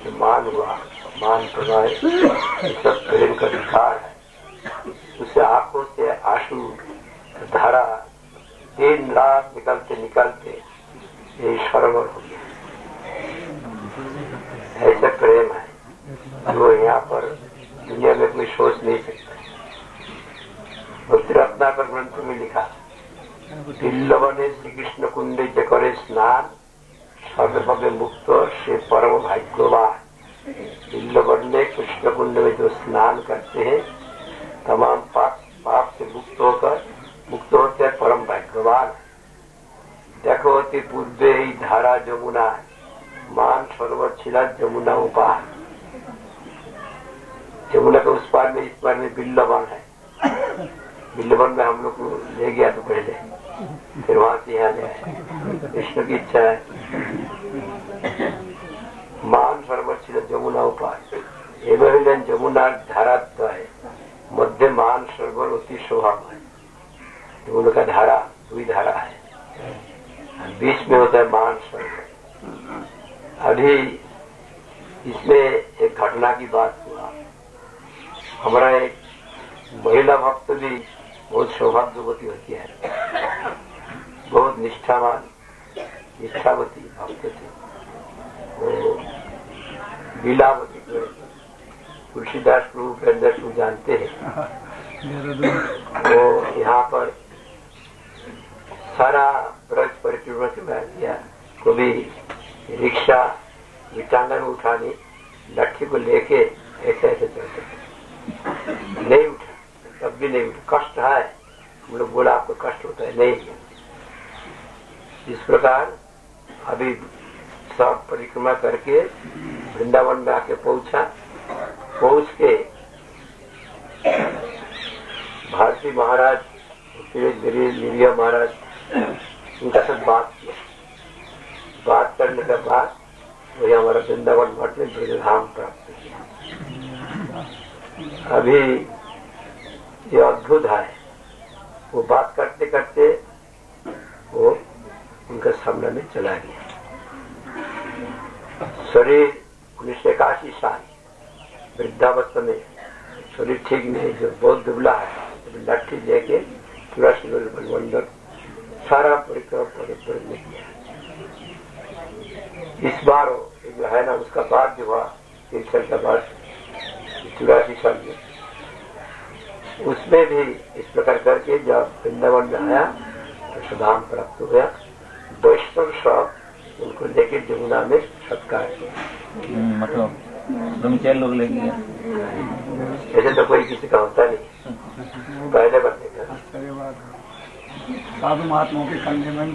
जो मान हुआ, मान प्रवाह सब प्रेम का विकार है। उसे आंखों से आंसू धारा दिन रात निकलते निकलते ये सरोवर हो गया। ऐसा प्रेम है जो यहाँ पर दुनिया में कोई सोच नहीं सकता। भक्ति रत्नाकर ग्रंथ में लिखा, बिल्लवने श्री कृष्ण कुंडे जकरे स्नान सर्वभवे मुक्त से परम भाग्यवान। बिल्लवन में कृष्ण कुंड में जो स्नान करते हैं तमाम पाप से मुक्त होते हैं, परम भाग्यवान। देखोति पूर्वे धारा जमुना मान सरोवर छिला जमुना उपार। जमुना के उस पार में इस पार में बिल्लवन है। बिल्लवन में हम लोग को ले गया तो पहले, फिर वहां से यहाँ ले आए। कृष्ण की इच्छा है। मान सरोवर छिला जमुना उपार एवं जमुना धारा है मध्य मान सरोवर अति शोभा है। जमुना का धारा दुई धारा है, बीच में होता है मान सरोवर। अभी इसमें एक घटना की बात हुआ। हमारा एक महिला भक्त भी बहुत सौभाग्यवती होती है, बहुत निष्ठावान निष्ठावती भक्त थी। वो लीलावती को तुलसीदास प्रभु के अंदर को जानते हैं। वो यहाँ पर सारा ब्रज परिक्रमा के बाद किया। कभी रिक्शा विटांगन उठानी, लट्ठी को लेके ऐसे ऐसे चलते थे, नहीं उठा, तब भी नहीं उठा। कष्ट है, हम लोग बोला आपको कष्ट होता है, नहीं। इस प्रकार अभी सब परिक्रमा करके वृंदावन में आके पहुंचा। पहुंच के भारती महाराज, निर्या महाराज, उनका साथ बात किया। बात करने के बाद वही हमारा वृंदावन मठ में ब्रजधाम प्राप्त किया। अभी ये अद्भुत है। वो बात करते करते वो उनका सामने में चला गया। शरीर 1981 साल, वृद्धावस्था में, शरीर ठीक नहीं, जो बहुत दुबला है। लाठी लेके तुलसी मंदिर सारा परिक्रमा में किया। इस बार जो है ना, उसका बाद जो हुआ 3 साल का बाद 84 साल में, उसमें भी इस प्रकार करके जब वृंदावन में आया तो सुधाम प्राप्त हो गया। वैष्णव सब उनको लेके जमुना में सत्कार किया। मतलब 2-4 लोग लेके गए। ऐसे तो कोई किसी का होता नहीं, पहले बार देखा। साधु महात्माओं के कंधे में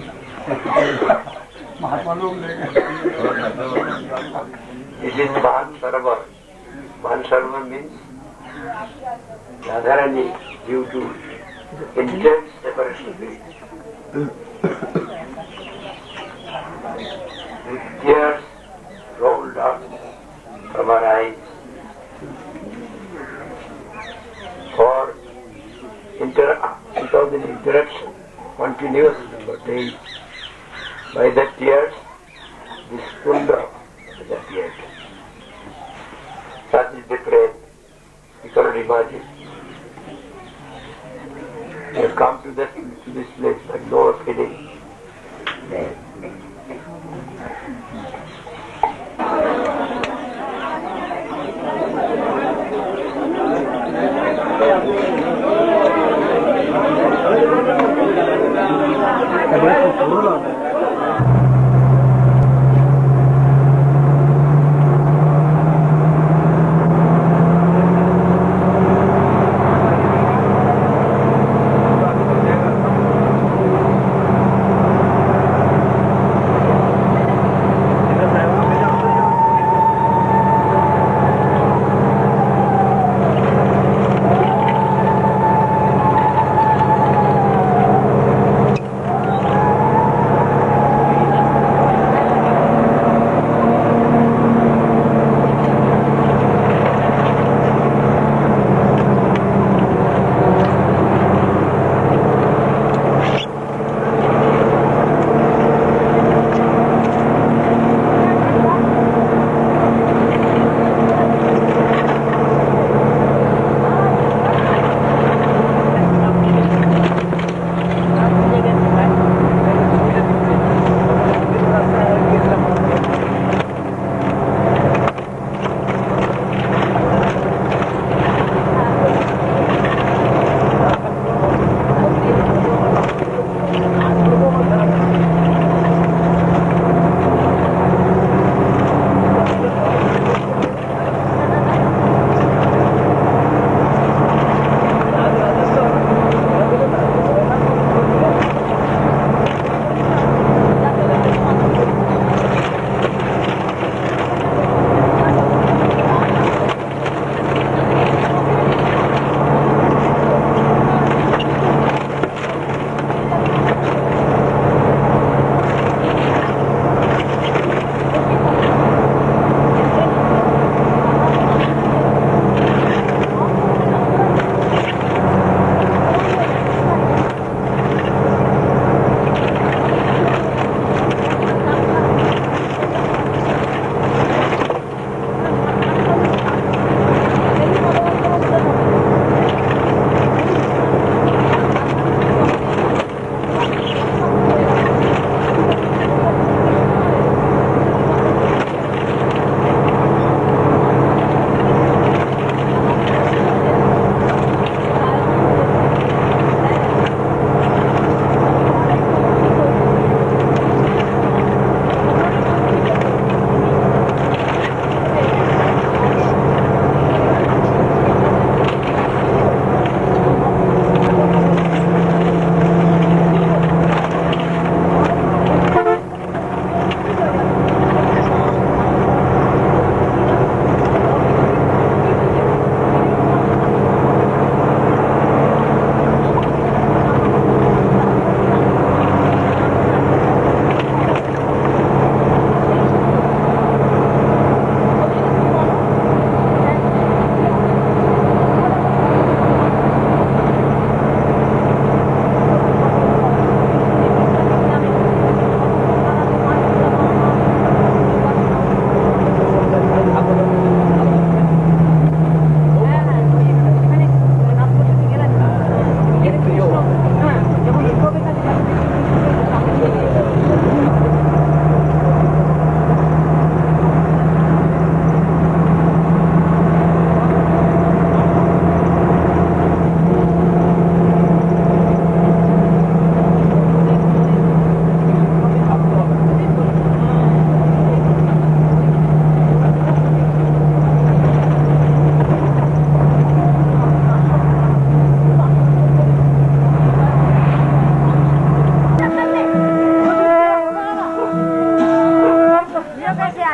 महात्मा लोग ले गए। मान सरोवर means Radharani due to intense separation with tears rolled up from her eyes for interaction continuously for days. By the tears, this kunda has appeared. Such is the prayer. You cannot imagine. We have come to this place but no feeling.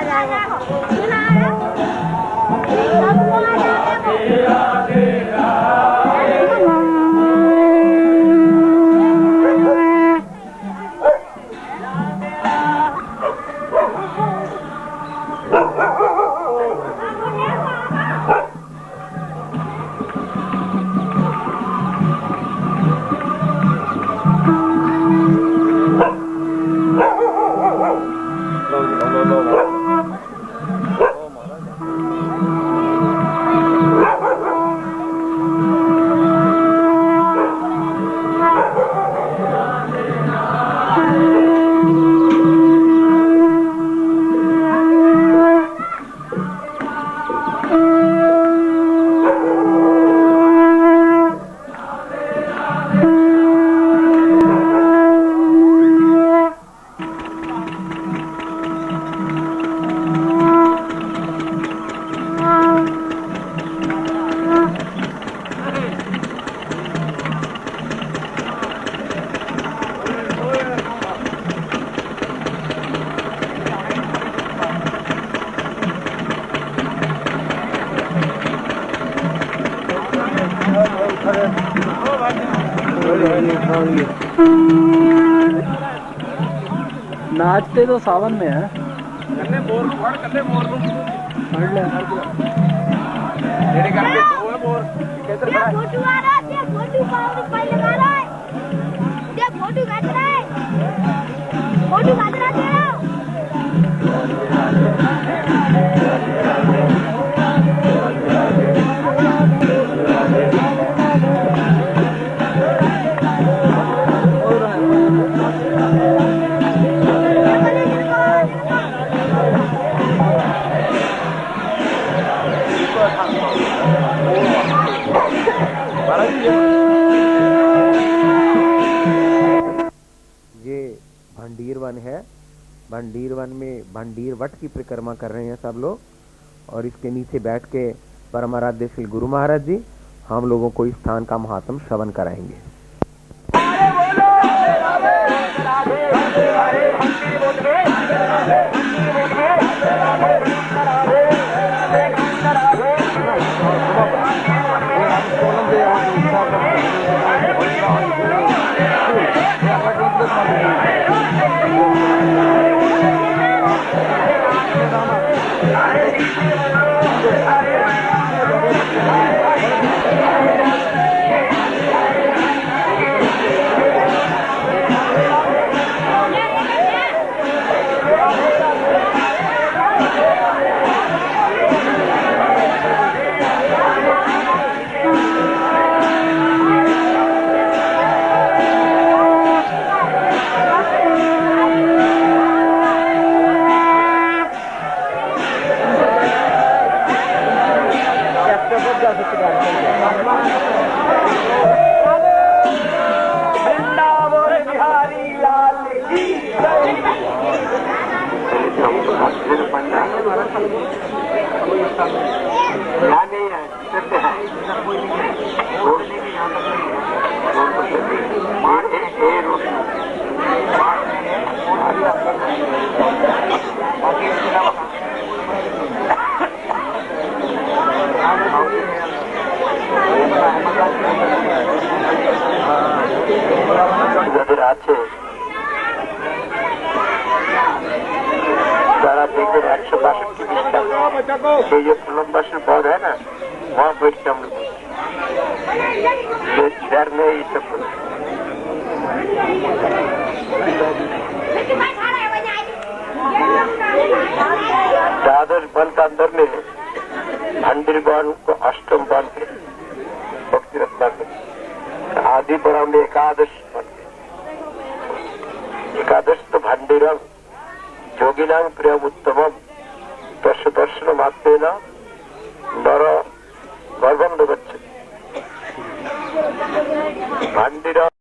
जाएगा सुना है सबको आ जाएगा नाचते तो सावन में है photo आ रहा है फोटो पहले आ रहा है ये फोटो खींच रहा है फोटो खींच रहा है ये भंडीर वन है। भंडीर वन में भंडीर वट की परिक्रमा कर रहे हैं सब लोग और इसके नीचे बैठ के परम आराध्य श्री गुरु महाराज जी हम लोगों को इस स्थान का महात्म श्रवण कराएंगे। আছে যারা দেখবেন 162 पृष्ठा সেই যে প্রলম্বাসের पद है ना वहाँ बैठ के हम लोग शहर में ये सब द्वादश वन का अंदर में भंडीर वन को अष्टम वन के भक्ति रत्ना के आदि बड़ा में एकादश वन एकादश तो भंडीरम योगिनां प्रियम उत्तमम तस्य दर्शन मात्रेण नर गर्भम न गच्छति भंडीरम